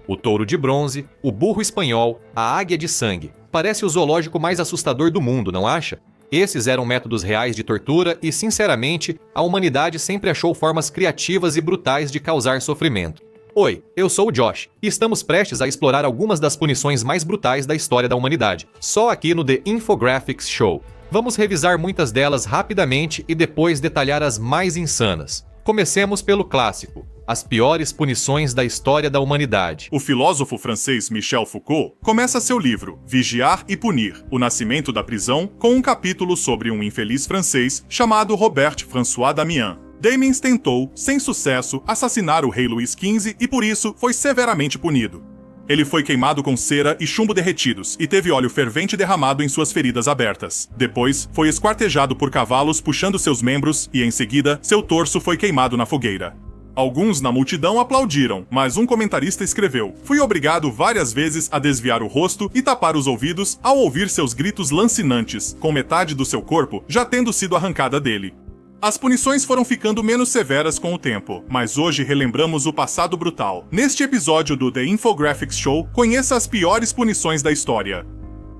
o touro de bronze, o burro espanhol, a águia de sangue. Parece o zoológico mais assustador do mundo, não acha? Esses eram métodos reais de tortura e, sinceramente, a humanidade sempre achou formas criativas e brutais de causar sofrimento. Oi, eu sou o Josh e estamos prestes a explorar algumas das punições mais brutais da história da humanidade, só aqui no The Infographics Show. Vamos revisar muitas delas rapidamente e depois detalhar as mais insanas. Comecemos pelo clássico, as piores punições da história da humanidade. O filósofo francês Michel Foucault começa seu livro Vigiar e Punir, o nascimento da prisão, com um capítulo sobre um infeliz francês chamado Robert François Damiens. Damiens tentou, sem sucesso, assassinar o rei Luís XV e por isso foi severamente punido. Ele foi queimado com cera e chumbo derretidos e teve óleo fervente derramado em suas feridas abertas. Depois, foi esquartejado por cavalos puxando seus membros e, em seguida, seu torso foi queimado na fogueira. Alguns na multidão aplaudiram, mas um comentarista escreveu: "Fui obrigado várias vezes a desviar o rosto e tapar os ouvidos ao ouvir seus gritos lancinantes, com metade do seu corpo já tendo sido arrancada dele." As punições foram ficando menos severas com o tempo, mas hoje relembramos o passado brutal. Neste episódio do The Infographics Show, conheça as piores punições da história.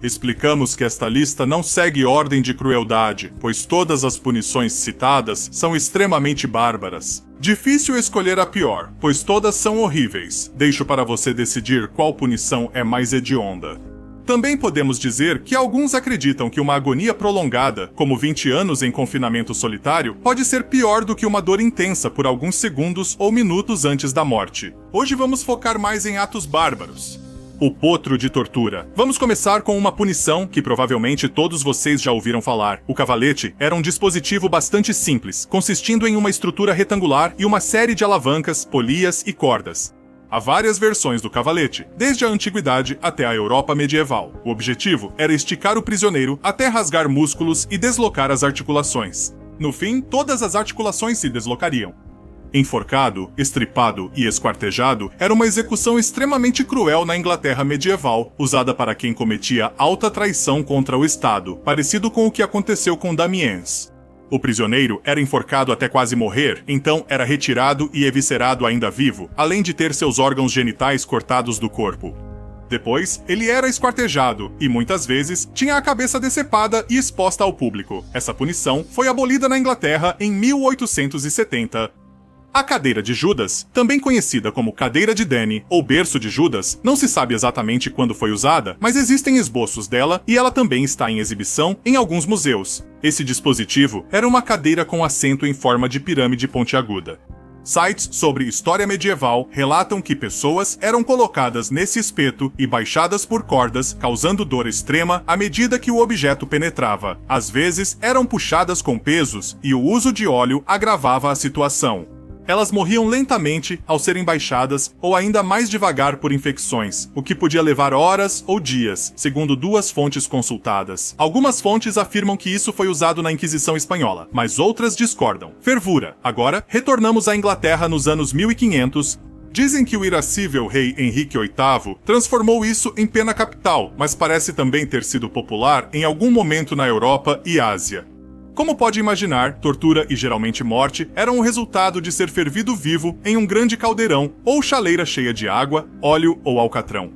Explicamos que esta lista não segue ordem de crueldade, pois todas as punições citadas são extremamente bárbaras. Difícil escolher a pior, pois todas são horríveis. Deixo para você decidir qual punição é mais hedionda. Também podemos dizer que alguns acreditam que uma agonia prolongada, como 20 anos em confinamento solitário, pode ser pior do que uma dor intensa por alguns segundos ou minutos antes da morte. Hoje vamos focar mais em atos bárbaros. O potro de tortura. Vamos começar com uma punição que provavelmente todos vocês já ouviram falar. O cavalete era um dispositivo bastante simples, consistindo em uma estrutura retangular e uma série de alavancas, polias e cordas. Há várias versões do cavalete, desde a antiguidade até a Europa medieval. O objetivo era esticar o prisioneiro até rasgar músculos e deslocar as articulações. No fim, todas as articulações se deslocariam. Enforcado, estripado e esquartejado era uma execução extremamente cruel na Inglaterra medieval, usada para quem cometia alta traição contra o Estado, parecido com o que aconteceu com Damiens. O prisioneiro era enforcado até quase morrer, então era retirado e eviscerado ainda vivo, além de ter seus órgãos genitais cortados do corpo. Depois, ele era esquartejado e, muitas vezes, tinha a cabeça decepada e exposta ao público. Essa punição foi abolida na Inglaterra em 1870. A cadeira de Judas, também conhecida como cadeira de Danny ou berço de Judas, não se sabe exatamente quando foi usada, mas existem esboços dela e ela também está em exibição em alguns museus. Esse dispositivo era uma cadeira com assento em forma de pirâmide pontiaguda. Sites sobre história medieval relatam que pessoas eram colocadas nesse espeto e baixadas por cordas, causando dor extrema à medida que o objeto penetrava. Às vezes, eram puxadas com pesos e o uso de óleo agravava a situação. Elas morriam lentamente ao serem baixadas ou ainda mais devagar por infecções, o que podia levar horas ou dias, segundo duas fontes consultadas. Algumas fontes afirmam que isso foi usado na Inquisição Espanhola, mas outras discordam. Fervura. Agora, retornamos à Inglaterra nos anos 1500. Dizem que o irascível rei Henrique VIII transformou isso em pena capital, mas parece também ter sido popular em algum momento na Europa e Ásia. Como pode imaginar, tortura e geralmente morte eram o resultado de ser fervido vivo em um grande caldeirão ou chaleira cheia de água, óleo ou alcatrão.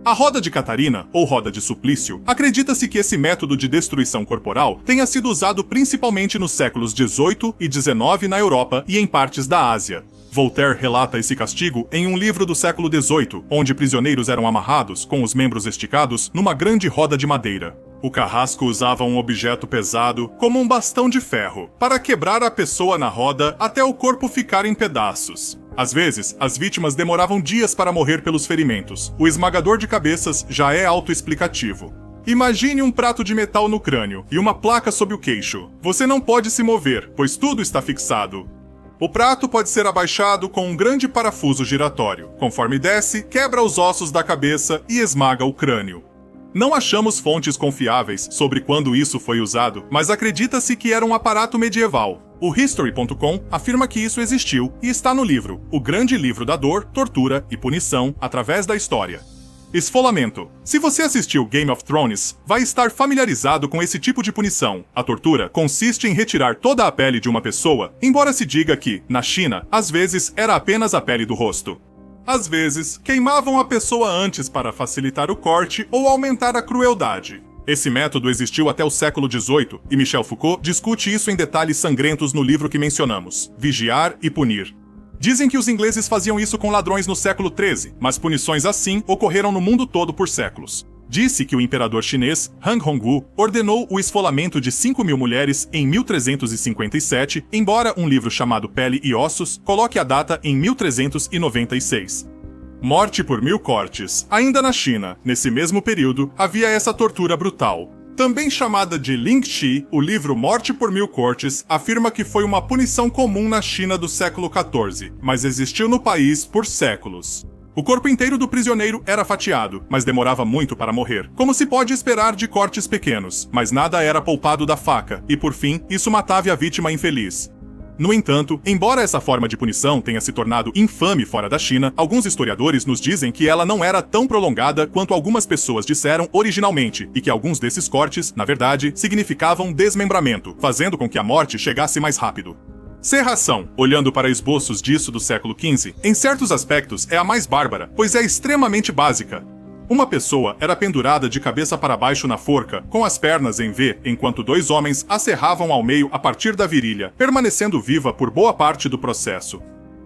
A roda de Catarina, ou roda de suplício, acredita-se que esse método de destruição corporal tenha sido usado principalmente nos séculos XVIII e XIX na Europa e em partes da Ásia. Voltaire relata esse castigo em um livro do século XVIII, onde prisioneiros eram amarrados, com os membros esticados, numa grande roda de madeira. O carrasco usava um objeto pesado, como um bastão de ferro, para quebrar a pessoa na roda até o corpo ficar em pedaços. Às vezes, as vítimas demoravam dias para morrer pelos ferimentos. O esmagador de cabeças já é autoexplicativo. Imagine um prato de metal no crânio e uma placa sob o queixo. Você não pode se mover, pois tudo está fixado. O prato pode ser abaixado com um grande parafuso giratório. Conforme desce, quebra os ossos da cabeça e esmaga o crânio. Não achamos fontes confiáveis sobre quando isso foi usado, mas acredita-se que era um aparato medieval. O History.com afirma que isso existiu e está no livro O Grande Livro da Dor, Tortura e Punição através da História. Esfolamento. Se você assistiu Game of Thrones, vai estar familiarizado com esse tipo de punição. A tortura consiste em retirar toda a pele de uma pessoa, embora se diga que, na China, às vezes era apenas a pele do rosto. Às vezes, queimavam a pessoa antes para facilitar o corte ou aumentar a crueldade. Esse método existiu até o século XVIII, e Michel Foucault discute isso em detalhes sangrentos no livro que mencionamos, Vigiar e Punir. Dizem que os ingleses faziam isso com ladrões no século XIII, mas punições assim ocorreram no mundo todo por séculos. Disse que o imperador chinês, Han Hongwu, ordenou o esfolamento de 5.000 mulheres em 1357, embora um livro chamado Pele e Ossos coloque a data em 1396. Morte por 1000 cortes. Ainda na China, nesse mesmo período, havia essa tortura brutal. Também chamada de Lingxi, o livro Morte por 1000 cortes afirma que foi uma punição comum na China do século XIV, mas existiu no país por séculos. O corpo inteiro do prisioneiro era fatiado, mas demorava muito para morrer, como se pode esperar de cortes pequenos, mas nada era poupado da faca, e por fim, isso matava a vítima infeliz. No entanto, embora essa forma de punição tenha se tornado infame fora da China, alguns historiadores nos dizem que ela não era tão prolongada quanto algumas pessoas disseram originalmente, e que alguns desses cortes, na verdade, significavam desmembramento, fazendo com que a morte chegasse mais rápido. Serração, olhando para esboços disso do século XV, em certos aspectos é a mais bárbara, pois é extremamente básica. Uma pessoa era pendurada de cabeça para baixo na forca, com as pernas em V, enquanto 2 homens a serravam ao meio a partir da virilha, permanecendo viva por boa parte do processo.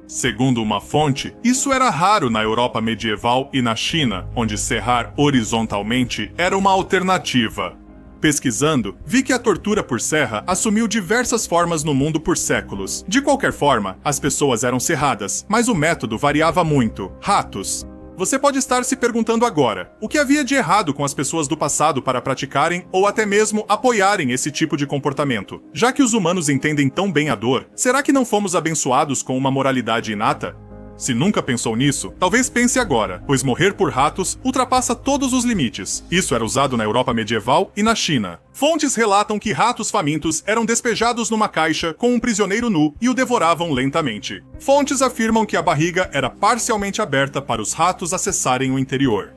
Segundo uma fonte, isso era raro na Europa medieval e na China, onde serrar horizontalmente era uma alternativa. Pesquisando, vi que a tortura por serra assumiu diversas formas no mundo por séculos. De qualquer forma, as pessoas eram serradas, mas o método variava muito. Ratos. Você pode estar se perguntando agora, o que havia de errado com as pessoas do passado para praticarem ou até mesmo apoiarem esse tipo de comportamento? Já que os humanos entendem tão bem a dor, será que não fomos abençoados com uma moralidade inata? Se nunca pensou nisso, talvez pense agora, pois morrer por ratos ultrapassa todos os limites. Isso era usado na Europa medieval e na China. Fontes relatam que ratos famintos eram despejados numa caixa com um prisioneiro nu e o devoravam lentamente. Fontes afirmam que a barriga era parcialmente aberta para os ratos acessarem o interior.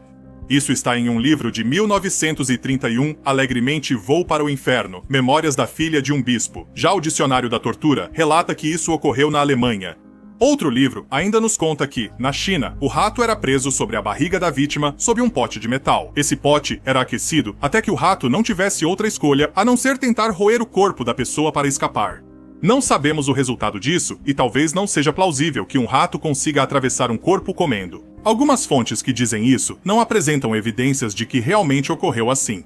Isso está em um livro de 1931, Alegremente Vou para o Inferno, Memórias da Filha de um Bispo. Já o Dicionário da Tortura relata que isso ocorreu na Alemanha. Outro livro ainda nos conta que, na China, o rato era preso sobre a barriga da vítima sob um pote de metal. Esse pote era aquecido até que o rato não tivesse outra escolha a não ser tentar roer o corpo da pessoa para escapar. Não sabemos o resultado disso e talvez não seja plausível que um rato consiga atravessar um corpo comendo. Algumas fontes que dizem isso não apresentam evidências de que realmente ocorreu assim.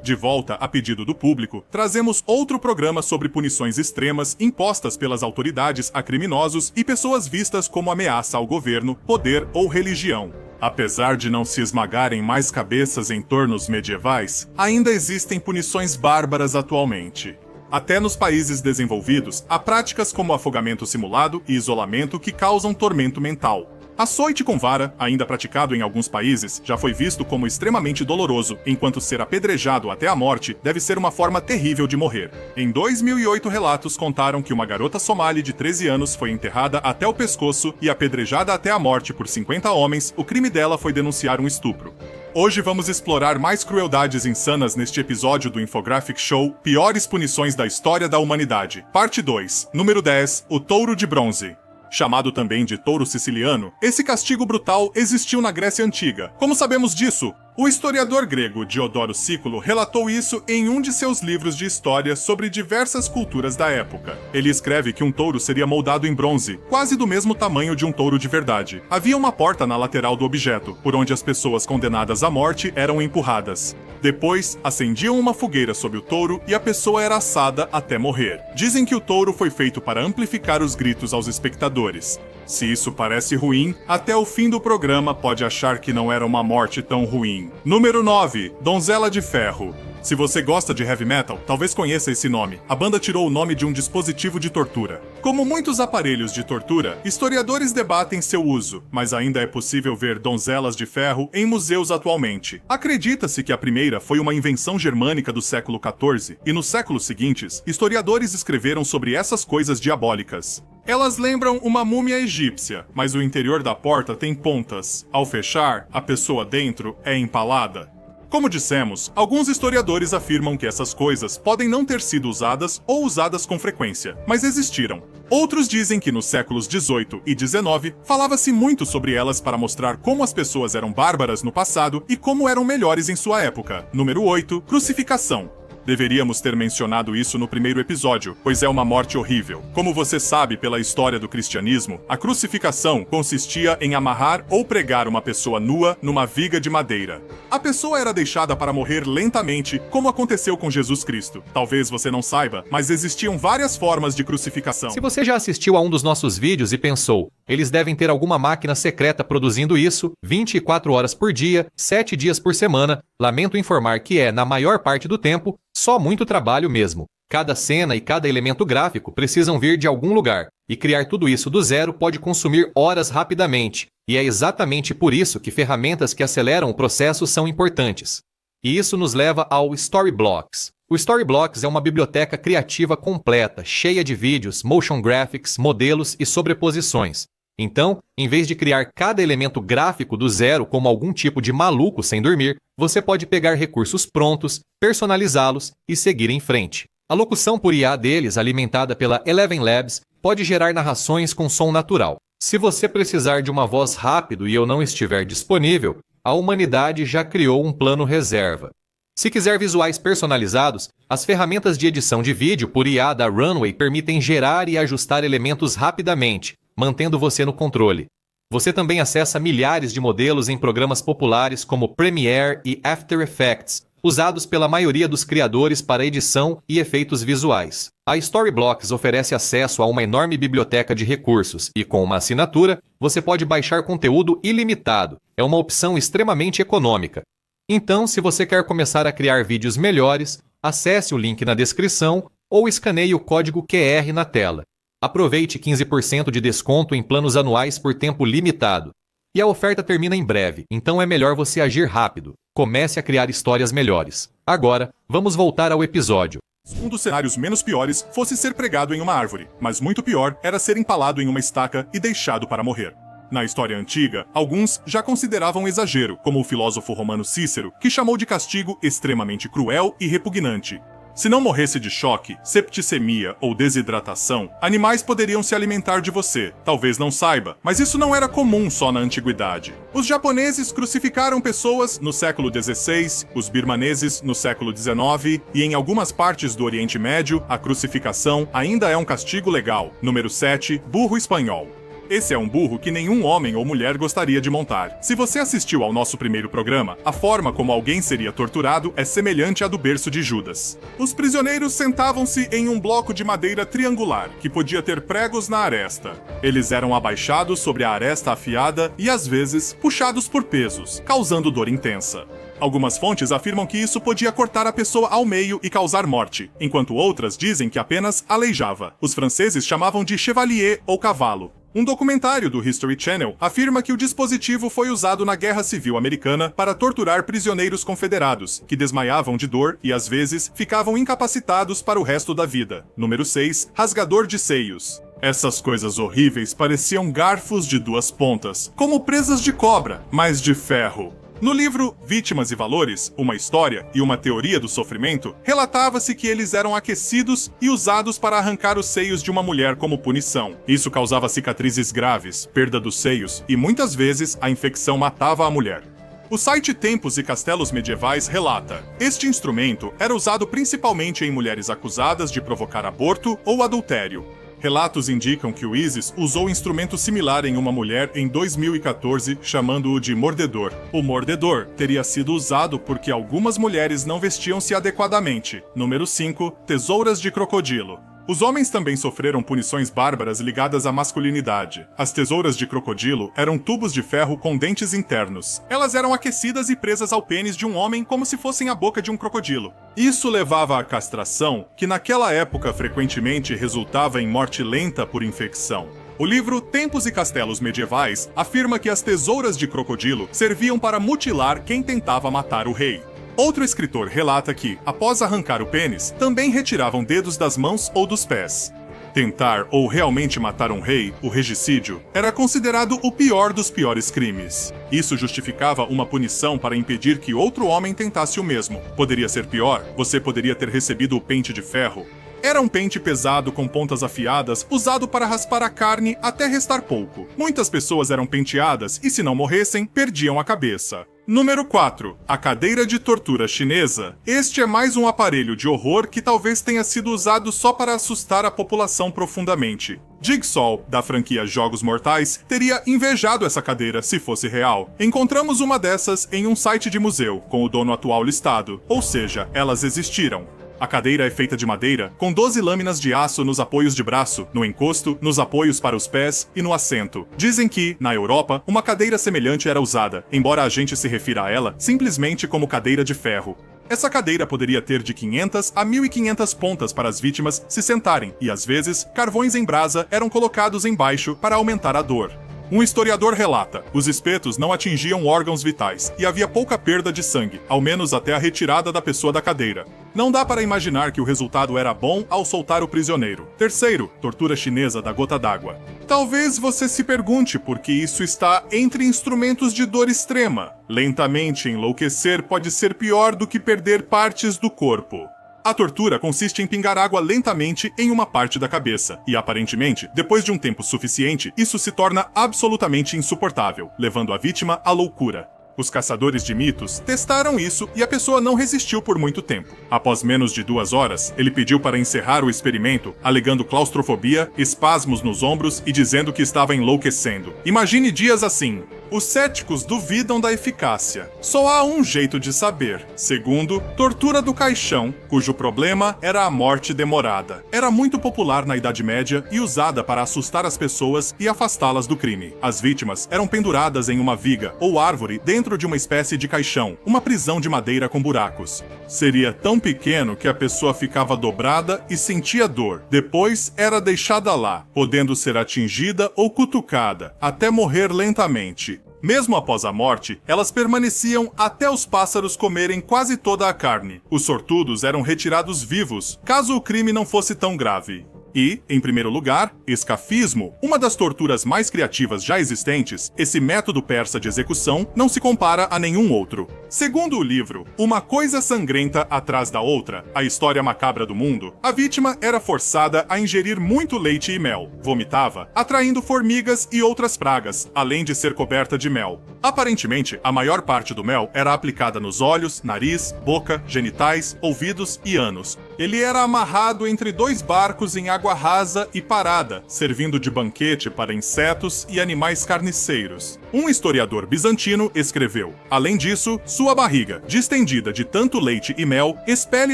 De volta a pedido do público, trazemos outro programa sobre punições extremas impostas pelas autoridades a criminosos e pessoas vistas como ameaça ao governo, poder ou religião. Apesar de não se esmagarem mais cabeças em tornos medievais, ainda existem punições bárbaras atualmente. Até nos países desenvolvidos, há práticas como afogamento simulado e isolamento que causam tormento mental. Açoite com vara, ainda praticado em alguns países, já foi visto como extremamente doloroso, enquanto ser apedrejado até a morte deve ser uma forma terrível de morrer. Em 2008, relatos contaram que uma garota somali de 13 anos foi enterrada até o pescoço e apedrejada até a morte por 50 homens. O crime dela foi denunciar um estupro. Hoje vamos explorar mais crueldades insanas neste episódio do Infographic Show Piores Punições da História da Humanidade. Parte 2, número 10, o Touro de Bronze. Chamado também de touro siciliano, esse castigo brutal existiu na Grécia Antiga. Como sabemos disso? O historiador grego Diodoro Sículo relatou isso em um de seus livros de história sobre diversas culturas da época. Ele escreve que um touro seria moldado em bronze, quase do mesmo tamanho de um touro de verdade. Havia uma porta na lateral do objeto, por onde as pessoas condenadas à morte eram empurradas. Depois, acendiam uma fogueira sob o touro e a pessoa era assada até morrer. Dizem que o touro foi feito para amplificar os gritos aos espectadores. Se isso parece ruim, até o fim do programa pode achar que não era uma morte tão ruim. Número 9, Donzela de Ferro. Se você gosta de heavy metal, talvez conheça esse nome. A banda tirou o nome de um dispositivo de tortura. Como muitos aparelhos de tortura, historiadores debatem seu uso, mas ainda é possível ver donzelas de ferro em museus atualmente. Acredita-se que a primeira foi uma invenção germânica do século XIV, e nos séculos seguintes, historiadores escreveram sobre essas coisas diabólicas. Elas lembram uma múmia egípcia, mas o interior da porta tem pontas. Ao fechar, a pessoa dentro é empalada. Como dissemos, alguns historiadores afirmam que essas coisas podem não ter sido usadas ou usadas com frequência, mas existiram. Outros dizem que nos séculos 18 e 19 falava-se muito sobre elas para mostrar como as pessoas eram bárbaras no passado e como eram melhores em sua época. Número 8. Crucificação. Deveríamos ter mencionado isso no primeiro episódio, pois é uma morte horrível. Como você sabe pela história do cristianismo, a crucificação consistia em amarrar ou pregar uma pessoa nua numa viga de madeira. A pessoa era deixada para morrer lentamente, como aconteceu com Jesus Cristo. Talvez você não saiba, mas existiam várias formas de crucificação. Se você já assistiu a um dos nossos vídeos e pensou, eles devem ter alguma máquina secreta produzindo isso 24 horas por dia, 7 dias por semana, lamento informar que é, na maior parte do tempo, só muito trabalho mesmo. Cada cena e cada elemento gráfico precisam vir de algum lugar, e criar tudo isso do zero pode consumir horas rapidamente, e é exatamente por isso que ferramentas que aceleram o processo são importantes. E isso nos leva ao Storyblocks. O Storyblocks é uma biblioteca criativa completa, cheia de vídeos, motion graphics, modelos e sobreposições. Então, em vez de criar cada elemento gráfico do zero como algum tipo de maluco sem dormir, você pode pegar recursos prontos, personalizá-los e seguir em frente. A locução por IA deles, alimentada pela Eleven Labs, pode gerar narrações com som natural. Se você precisar de uma voz rápido e eu não estiver disponível, a humanidade já criou um plano reserva. Se quiser visuais personalizados, as ferramentas de edição de vídeo por IA da Runway permitem gerar e ajustar elementos rapidamente, mantendo você no controle. Você também acessa milhares de modelos em programas populares como Premiere e After Effects, usados pela maioria dos criadores para edição e efeitos visuais. A Storyblocks oferece acesso a uma enorme biblioteca de recursos e, com uma assinatura, você pode baixar conteúdo ilimitado. É uma opção extremamente econômica. Então, se você quer começar a criar vídeos melhores, acesse o link na descrição ou escaneie o código QR na tela. Aproveite 15% de desconto em planos anuais por tempo limitado. E a oferta termina em breve, então é melhor você agir rápido. Comece a criar histórias melhores. Agora, vamos voltar ao episódio. Um dos cenários menos piores fosse ser pregado em uma árvore, mas muito pior era ser empalado em uma estaca e deixado para morrer. Na história antiga, alguns já consideravam exagero, como o filósofo romano Cícero, que chamou de castigo extremamente cruel e repugnante. Se não morresse de choque, septicemia ou desidratação, animais poderiam se alimentar de você. Talvez não saiba, mas isso não era comum só na antiguidade. Os japoneses crucificaram pessoas no século XVI, os birmaneses no século XIX, e em algumas partes do Oriente Médio, a crucificação ainda é um castigo legal. Número 7. Burro espanhol. Esse é um burro que nenhum homem ou mulher gostaria de montar. Se você assistiu ao nosso primeiro programa, a forma como alguém seria torturado é semelhante à do berço de Judas. Os prisioneiros sentavam-se em um bloco de madeira triangular, que podia ter pregos na aresta. Eles eram abaixados sobre a aresta afiada e, às vezes, puxados por pesos, causando dor intensa. Algumas fontes afirmam que isso podia cortar a pessoa ao meio e causar morte, enquanto outras dizem que apenas aleijava. Os franceses chamavam de chevalier ou cavalo. Um documentário do History Channel afirma que o dispositivo foi usado na Guerra Civil Americana para torturar prisioneiros confederados, que desmaiavam de dor e, às vezes, ficavam incapacitados para o resto da vida. Número 6. Rasgador de seios. Essas coisas horríveis pareciam garfos de duas pontas, como presas de cobra, mas de ferro. No livro Vítimas e Valores, uma história e uma teoria do sofrimento, relatava-se que eles eram aquecidos e usados para arrancar os seios de uma mulher como punição. Isso causava cicatrizes graves, perda dos seios e muitas vezes a infecção matava a mulher. O site Tempos e Castelos Medievais relata: este instrumento era usado principalmente em mulheres acusadas de provocar aborto ou adultério. Relatos indicam que o ISIS usou instrumento similar em uma mulher em 2014, chamando-o de mordedor. O mordedor teria sido usado porque algumas mulheres não vestiam-se adequadamente. Número 5. Tesouras de crocodilo. Os homens também sofreram punições bárbaras ligadas à masculinidade. As tesouras de crocodilo eram tubos de ferro com dentes internos. Elas eram aquecidas e presas ao pênis de um homem como se fossem a boca de um crocodilo. Isso levava à castração, que naquela época frequentemente resultava em morte lenta por infecção. O livro Tempos e Castelos Medievais afirma que as tesouras de crocodilo serviam para mutilar quem tentava matar o rei. Outro escritor relata que, após arrancar o pênis, também retiravam dedos das mãos ou dos pés. Tentar ou realmente matar um rei, o regicídio, era considerado o pior dos piores crimes. Isso justificava uma punição para impedir que outro homem tentasse o mesmo. Poderia ser pior, você poderia ter recebido o pente de ferro. Era um pente pesado com pontas afiadas usado para raspar a carne até restar pouco. Muitas pessoas eram penteadas e, se não morressem, perdiam a cabeça. Número 4. A cadeira de tortura chinesa. Este é mais um aparelho de horror que talvez tenha sido usado só para assustar a população profundamente. Jigsaw, da franquia Jogos Mortais, teria invejado essa cadeira se fosse real. Encontramos uma dessas em um site de museu, com o dono atual listado, ou seja, elas existiram. A cadeira é feita de madeira, com 12 lâminas de aço nos apoios de braço, no encosto, nos apoios para os pés e no assento. Dizem que, na Europa, uma cadeira semelhante era usada, embora a gente se refira a ela simplesmente como cadeira de ferro. Essa cadeira poderia ter de 500 a 1.500 pontas para as vítimas se sentarem, e às vezes, carvões em brasa eram colocados embaixo para aumentar a dor. Um historiador relata: os espetos não atingiam órgãos vitais e havia pouca perda de sangue, ao menos até a retirada da pessoa da cadeira. Não dá para imaginar que o resultado era bom ao soltar o prisioneiro. Terceiro, tortura chinesa da gota d'água. Talvez você se pergunte por que isso está entre instrumentos de dor extrema. Lentamente enlouquecer pode ser pior do que perder partes do corpo. A tortura consiste em pingar água lentamente em uma parte da cabeça, e aparentemente, depois de um tempo suficiente, isso se torna absolutamente insuportável, levando a vítima à loucura. Os caçadores de mitos testaram isso e a pessoa não resistiu por muito tempo. Após menos de 2 horas, ele pediu para encerrar o experimento, alegando claustrofobia, espasmos nos ombros e dizendo que estava enlouquecendo. Imagine dias assim. Os céticos duvidam da eficácia. Só há um jeito de saber. Segundo, tortura do caixão, cujo problema era a morte demorada. Era muito popular na Idade Média e usada para assustar as pessoas e afastá-las do crime. As vítimas eram penduradas em uma viga ou árvore dentro de uma espécie de caixão, uma prisão de madeira com buracos. Seria tão pequeno que a pessoa ficava dobrada e sentia dor. Depois era deixada lá, podendo ser atingida ou cutucada, até morrer lentamente. Mesmo após a morte, elas permaneciam até os pássaros comerem quase toda a carne. Os sortudos eram retirados vivos, caso o crime não fosse tão grave. E, em primeiro lugar, escafismo, uma das torturas mais criativas já existentes. Esse método persa de execução não se compara a nenhum outro. Segundo o livro Uma Coisa Sangrenta Atrás da Outra, a história macabra do mundo, a vítima era forçada a ingerir muito leite e mel. Vomitava, atraindo formigas e outras pragas, além de ser coberta de mel. Aparentemente, a maior parte do mel era aplicada nos olhos, nariz, boca, genitais, ouvidos e ânus. Ele era amarrado entre 2 barcos em água rasa e parada, servindo de banquete para insetos e animais carniceiros. Um historiador bizantino escreveu: além disso, sua barriga, distendida de tanto leite e mel, expele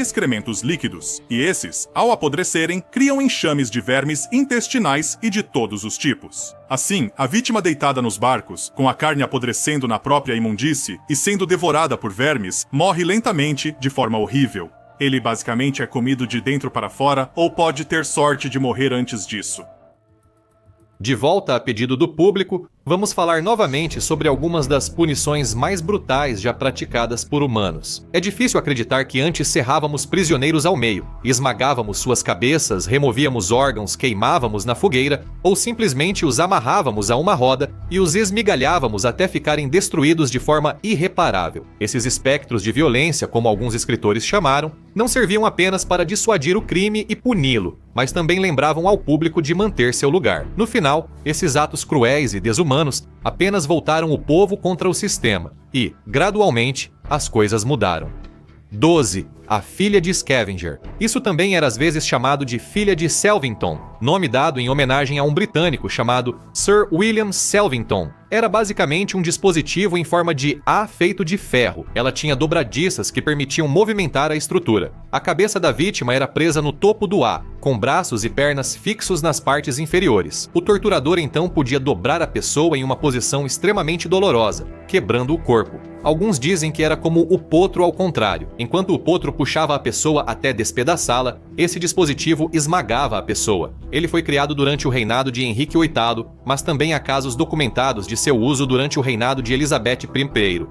excrementos líquidos, e esses, ao apodrecerem, criam enxames de vermes intestinais e de todos os tipos. Assim, a vítima deitada nos barcos, com a carne apodrecendo na própria imundície e sendo devorada por vermes, morre lentamente de forma horrível. Ele basicamente é comido de dentro para fora ou pode ter sorte de morrer antes disso. De volta a pedido do público, vamos falar novamente sobre algumas das punições mais brutais já praticadas por humanos. É difícil acreditar que antes serrávamos prisioneiros ao meio, esmagávamos suas cabeças, removíamos órgãos, queimávamos na fogueira ou simplesmente os amarrávamos a uma roda e os esmigalhávamos até ficarem destruídos de forma irreparável. Esses espectros de violência, como alguns escritores chamaram, não serviam apenas para dissuadir o crime e puni-lo, mas também lembravam ao público de manter seu lugar. No final, esses atos cruéis e desumanos apenas voltaram o povo contra o sistema e, gradualmente, as coisas mudaram. 12. A filha de Scavenger. Isso também era às vezes chamado de filha de Selvington, nome dado em homenagem a um britânico chamado Sir William Selvington. Era basicamente um dispositivo em forma de A feito de ferro. Ela tinha dobradiças que permitiam movimentar a estrutura. A cabeça da vítima era presa no topo do A, com braços e pernas fixos nas partes inferiores. O torturador então podia dobrar a pessoa em uma posição extremamente dolorosa, quebrando o corpo. Alguns dizem que era como o potro ao contrário. Enquanto o potro puxava a pessoa até despedaçá-la, esse dispositivo esmagava a pessoa. Ele foi criado durante o reinado de Henrique VIII, mas também há casos documentados de seu uso durante o reinado de Elizabeth I.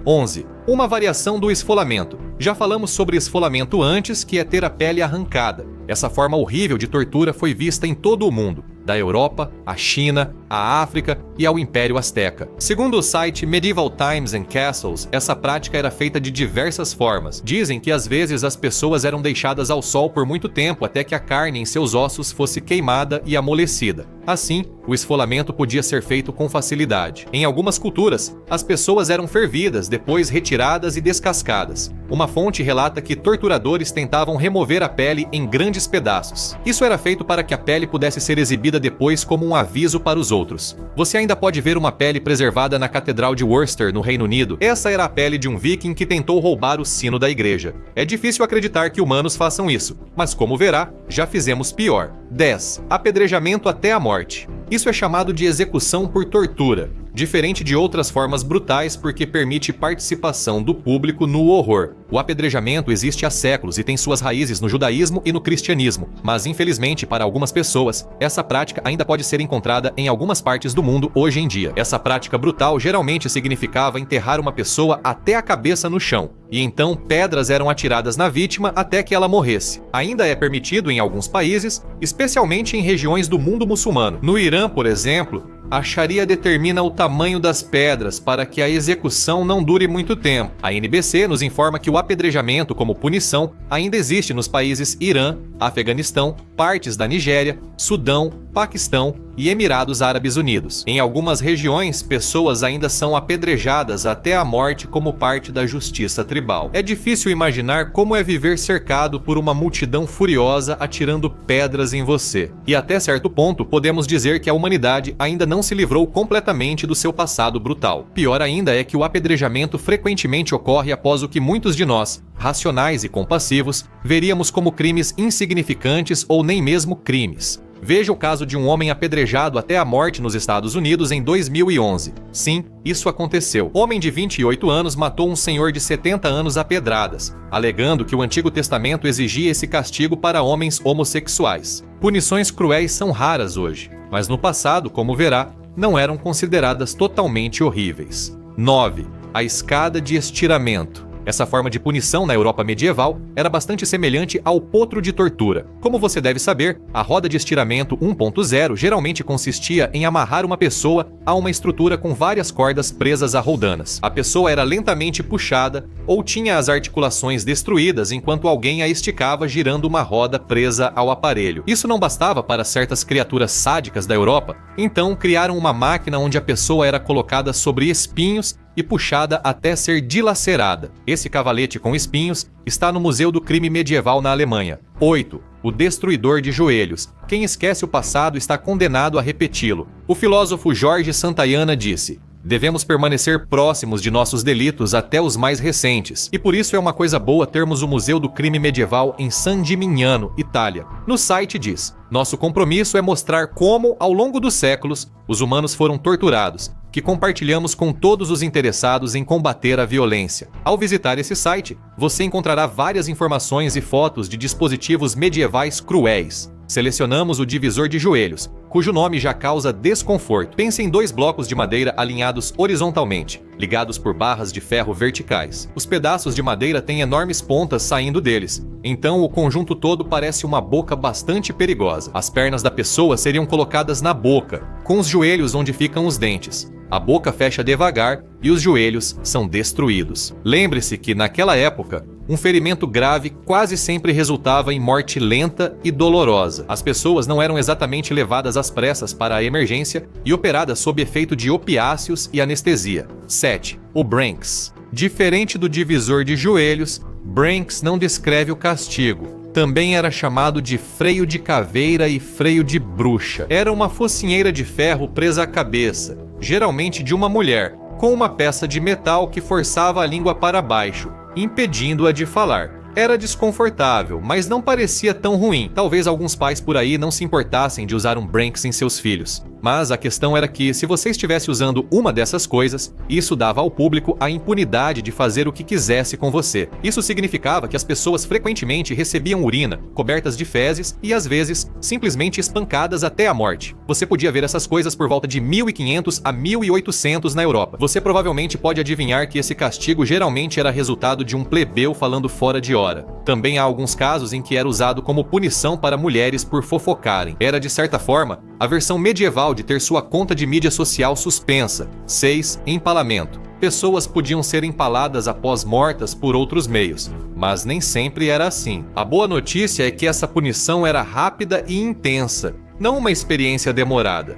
11. Uma variação do esfolamento. Já falamos sobre esfolamento antes, que é ter a pele arrancada. Essa forma horrível de tortura foi vista em todo o mundo, da Europa à China, à África e ao Império Azteca. Segundo o site Medieval Times and Castles, essa prática era feita de diversas formas. Dizem que às vezes as pessoas eram deixadas ao sol por muito tempo até que a carne em seus ossos fosse queimada e amolecida. Assim, o esfolamento podia ser feito com facilidade. Em algumas culturas, as pessoas eram fervidas, depois retiradas e descascadas. Uma fonte relata que torturadores tentavam remover a pele em grandes pedaços. Isso era feito para que a pele pudesse ser exibida depois como um aviso para os outros. Você ainda pode ver uma pele preservada na Catedral de Worcester, no Reino Unido. Essa era a pele de um viking que tentou roubar o sino da igreja. É difícil acreditar que humanos façam isso, mas como verá, já fizemos pior. 10. Apedrejamento até a morte. Isso é chamado de execução por tortura, diferente de outras formas brutais porque permite participação do público no horror. O apedrejamento existe há séculos e tem suas raízes no judaísmo e no cristianismo, mas infelizmente para algumas pessoas, essa prática ainda pode ser encontrada em algumas partes do mundo hoje em dia. Essa prática brutal geralmente significava enterrar uma pessoa até a cabeça no chão, e então pedras eram atiradas na vítima até que ela morresse. Ainda é permitido em alguns países, especialmente em regiões do mundo muçulmano. No Irã, por exemplo, a Sharia determina o tamanho das pedras para que a execução não dure muito tempo. A NBC nos informa que o apedrejamento como punição ainda existe nos países Irã, Afeganistão, partes da Nigéria, Sudão, Paquistão e Emirados Árabes Unidos. Em algumas regiões, pessoas ainda são apedrejadas até a morte como parte da justiça tribal. É difícil imaginar como é viver cercado por uma multidão furiosa atirando pedras em você. E até certo ponto, podemos dizer que a humanidade ainda não se livrou completamente do seu passado brutal. Pior ainda é que o apedrejamento frequentemente ocorre após o que muitos de nós, racionais e compassivos, veríamos como crimes insignificantes ou nem mesmo crimes. Veja o caso de um homem apedrejado até a morte nos Estados Unidos em 2011. Sim, isso aconteceu. Homem de 28 anos matou um senhor de 70 anos a pedradas, alegando que o Antigo Testamento exigia esse castigo para homens homossexuais. Punições cruéis são raras hoje, mas no passado, como verá, não eram consideradas totalmente horríveis. 9. A escada de estiramento. Essa forma de punição na Europa medieval era bastante semelhante ao potro de tortura. Como você deve saber, a roda de estiramento 1.0 geralmente consistia em amarrar uma pessoa a uma estrutura com várias cordas presas a roldanas. A pessoa era lentamente puxada ou tinha as articulações destruídas enquanto alguém a esticava girando uma roda presa ao aparelho. Isso não bastava para certas criaturas sádicas da Europa, então criaram uma máquina onde a pessoa era colocada sobre espinhos e puxada até ser dilacerada. Esse cavalete com espinhos está no Museu do Crime Medieval na Alemanha. 8. O destruidor de joelhos. Quem esquece o passado está condenado a repeti-lo. O filósofo Jorge Santayana disse: devemos permanecer próximos de nossos delitos até os mais recentes, e por isso é uma coisa boa termos o Museu do Crime Medieval em San Gimignano, Itália. No site diz: nosso compromisso é mostrar como, ao longo dos séculos, os humanos foram torturados, que compartilhamos com todos os interessados em combater a violência. Ao visitar esse site, você encontrará várias informações e fotos de dispositivos medievais cruéis. Selecionamos o divisor de joelhos, cujo nome já causa desconforto. Pense em 2 blocos de madeira alinhados horizontalmente, ligados por barras de ferro verticais. Os pedaços de madeira têm enormes pontas saindo deles, então o conjunto todo parece uma boca bastante perigosa. As pernas da pessoa seriam colocadas na boca, com os joelhos onde ficam os dentes. A boca fecha devagar e os joelhos são destruídos. Lembre-se que, naquela época, um ferimento grave quase sempre resultava em morte lenta e dolorosa. As pessoas não eram exatamente levadas às pressas para a emergência e operadas sob efeito de opiáceos e anestesia. 7. O Branks. Diferente do divisor de joelhos, Branks não descreve o castigo. Também era chamado de freio de caveira e freio de bruxa. Era uma focinheira de ferro presa à cabeça, geralmente de uma mulher, com uma peça de metal que forçava a língua para baixo, impedindo-a de falar. Era desconfortável, mas não parecia tão ruim. Talvez alguns pais por aí não se importassem de usar um Branks em seus filhos. Mas a questão era que, se você estivesse usando uma dessas coisas, isso dava ao público a impunidade de fazer o que quisesse com você. Isso significava que as pessoas frequentemente recebiam urina, cobertas de fezes e, às vezes, simplesmente espancadas até a morte. Você podia ver essas coisas por volta de 1500 a 1800 na Europa. Você provavelmente pode adivinhar que esse castigo geralmente era resultado de um plebeu falando fora de hora. Também há alguns casos em que era usado como punição para mulheres por fofocarem. Era, de certa forma, a versão medieval legal de ter sua conta de mídia social suspensa. 6. Empalamento. Pessoas podiam ser empaladas após mortas por outros meios, mas nem sempre era assim. A boa notícia é que essa punição era rápida e intensa, não uma experiência demorada.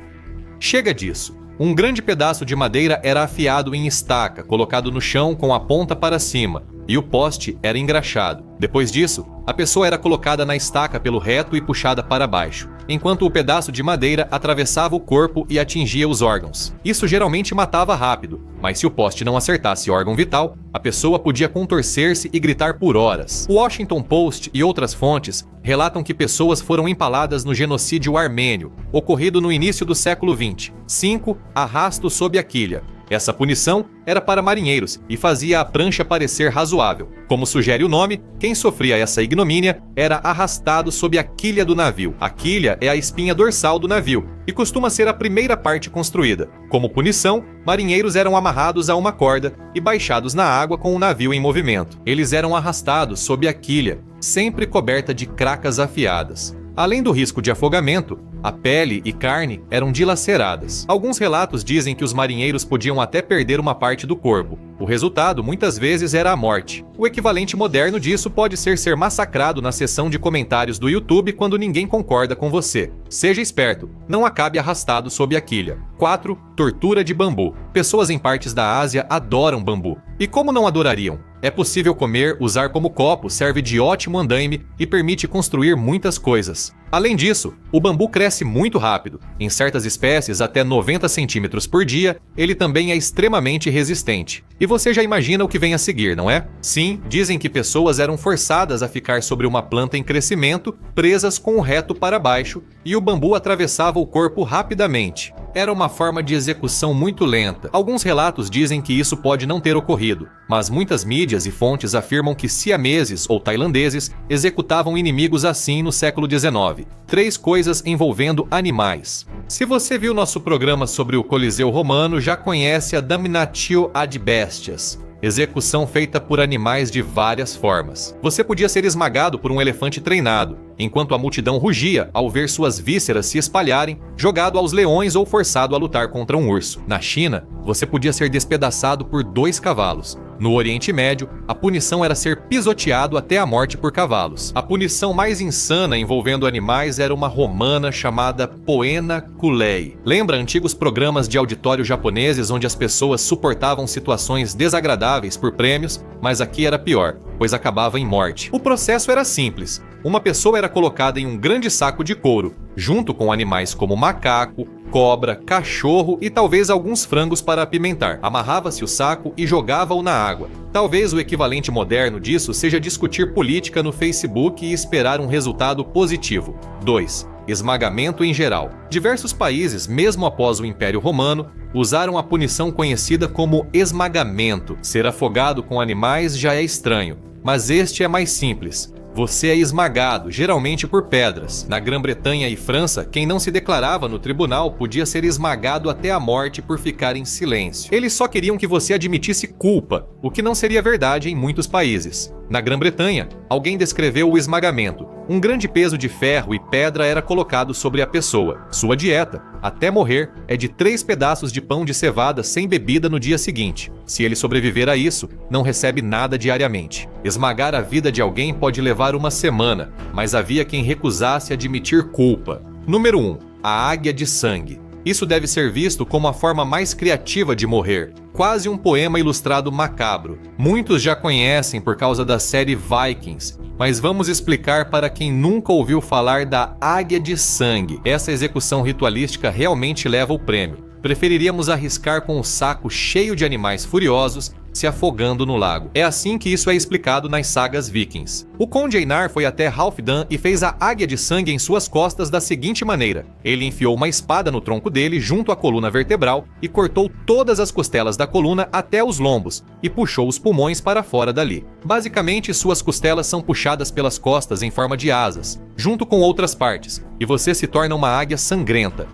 Chega disso. Um grande pedaço de madeira era afiado em estaca, colocado no chão com a ponta para cima, e o poste era engraxado. Depois disso, a pessoa era colocada na estaca pelo reto e puxada para baixo, enquanto o pedaço de madeira atravessava o corpo e atingia os órgãos. Isso geralmente matava rápido, mas se o poste não acertasse órgão vital, a pessoa podia contorcer-se e gritar por horas. O Washington Post e outras fontes relatam que pessoas foram empaladas no genocídio armênio, ocorrido no início do século XX. 5. Arrasto sob a quilha. Essa punição era para marinheiros e fazia a prancha parecer razoável. Como sugere o nome, quem sofria essa ignomínia era arrastado sob a quilha do navio. A quilha é a espinha dorsal do navio e costuma ser a primeira parte construída. Como punição, marinheiros eram amarrados a uma corda e baixados na água com o navio em movimento. Eles eram arrastados sob a quilha, sempre coberta de cracas afiadas. Além do risco de afogamento, a pele e carne eram dilaceradas. Alguns relatos dizem que os marinheiros podiam até perder uma parte do corpo. O resultado, muitas vezes, era a morte. O equivalente moderno disso pode ser massacrado na seção de comentários do YouTube quando ninguém concorda com você. Seja esperto, não acabe arrastado sob a quilha. 4. Tortura de bambu. Pessoas em partes da Ásia adoram bambu. E como não adorariam? É possível comer, usar como copo, serve de ótimo andaime e permite construir muitas coisas. Além disso, o bambu cresce muito rápido. Em certas espécies, até 90 centímetros por dia, ele também é extremamente resistente. E você já imagina o que vem a seguir, não é? Sim, dizem que pessoas eram forçadas a ficar sobre uma planta em crescimento, presas com o reto para baixo, e o bambu atravessava o corpo rapidamente. Era uma forma de execução muito lenta. Alguns relatos dizem que isso pode não ter ocorrido, mas muitas mídias e fontes afirmam que siameses ou tailandeses executavam inimigos assim no século XIX. 3 coisas envolvendo animais. Se você viu nosso programa sobre o Coliseu Romano, já conhece a damnatio ad bestias. Execução feita por animais de várias formas. Você podia ser esmagado por um elefante treinado, enquanto a multidão rugia ao ver suas vísceras se espalharem, jogado aos leões ou forçado a lutar contra um urso. Na China, você podia ser despedaçado por 2 cavalos. No Oriente Médio, a punição era ser pisoteado até a morte por cavalos. A punição mais insana envolvendo animais era uma romana chamada Poena Kulei. Lembra antigos programas de auditório japoneses onde as pessoas suportavam situações desagradáveis por prêmios, mas aqui era pior, pois acabava em morte. O processo era simples. Uma pessoa era colocada em um grande saco de couro, junto com animais como macaco, cobra, cachorro e talvez alguns frangos para apimentar. Amarrava-se o saco e jogava-o na água. Talvez o equivalente moderno disso seja discutir política no Facebook e esperar um resultado positivo. 2. Esmagamento em geral. Diversos países, mesmo após o Império Romano, usaram a punição conhecida como esmagamento. Ser afogado com animais já é estranho, mas este é mais simples. Você é esmagado, geralmente por pedras. Na Grã-Bretanha e França, quem não se declarava no tribunal podia ser esmagado até a morte por ficar em silêncio. Eles só queriam que você admitisse culpa, o que não seria verdade em muitos países. Na Grã-Bretanha, alguém descreveu o esmagamento. Um grande peso de ferro e pedra era colocado sobre a pessoa. Sua dieta, até morrer, é de 3 pedaços de pão de cevada sem bebida no dia seguinte. Se ele sobreviver a isso, não recebe nada diariamente. Esmagar a vida de alguém pode levar uma semana, mas havia quem recusasse admitir culpa. Número 1. A águia de sangue. Isso deve ser visto como a forma mais criativa de morrer, quase um poema ilustrado macabro. Muitos já conhecem por causa da série Vikings, mas vamos explicar para quem nunca ouviu falar da águia de sangue. Essa execução ritualística realmente leva o prêmio. Preferiríamos arriscar com o saco cheio de animais furiosos se afogando no lago. É assim que isso é explicado nas sagas vikings. O conde Einar foi até Halfdan e fez a águia de sangue em suas costas da seguinte maneira. Ele enfiou uma espada no tronco dele junto à coluna vertebral e cortou todas as costelas da coluna até os lombos e puxou os pulmões para fora dali. Basicamente, suas costelas são puxadas pelas costas em forma de asas, junto com outras partes, e você se torna uma águia sangrenta.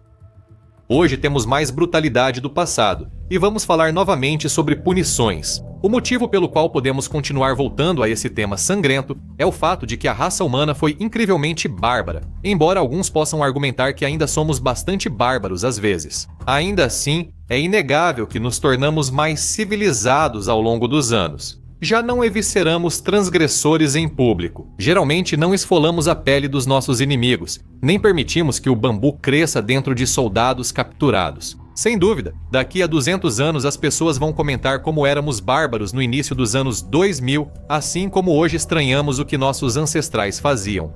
Hoje temos mais brutalidade do passado, e vamos falar novamente sobre punições. O motivo pelo qual podemos continuar voltando a esse tema sangrento é o fato de que a raça humana foi incrivelmente bárbara, embora alguns possam argumentar que ainda somos bastante bárbaros às vezes. Ainda assim, é inegável que nos tornamos mais civilizados ao longo dos anos. Já não evisceramos transgressores em público. Geralmente não esfolamos a pele dos nossos inimigos, nem permitimos que o bambu cresça dentro de soldados capturados. Sem dúvida, daqui a 200 anos as pessoas vão comentar como éramos bárbaros no início dos anos 2000, assim como hoje estranhamos o que nossos ancestrais faziam.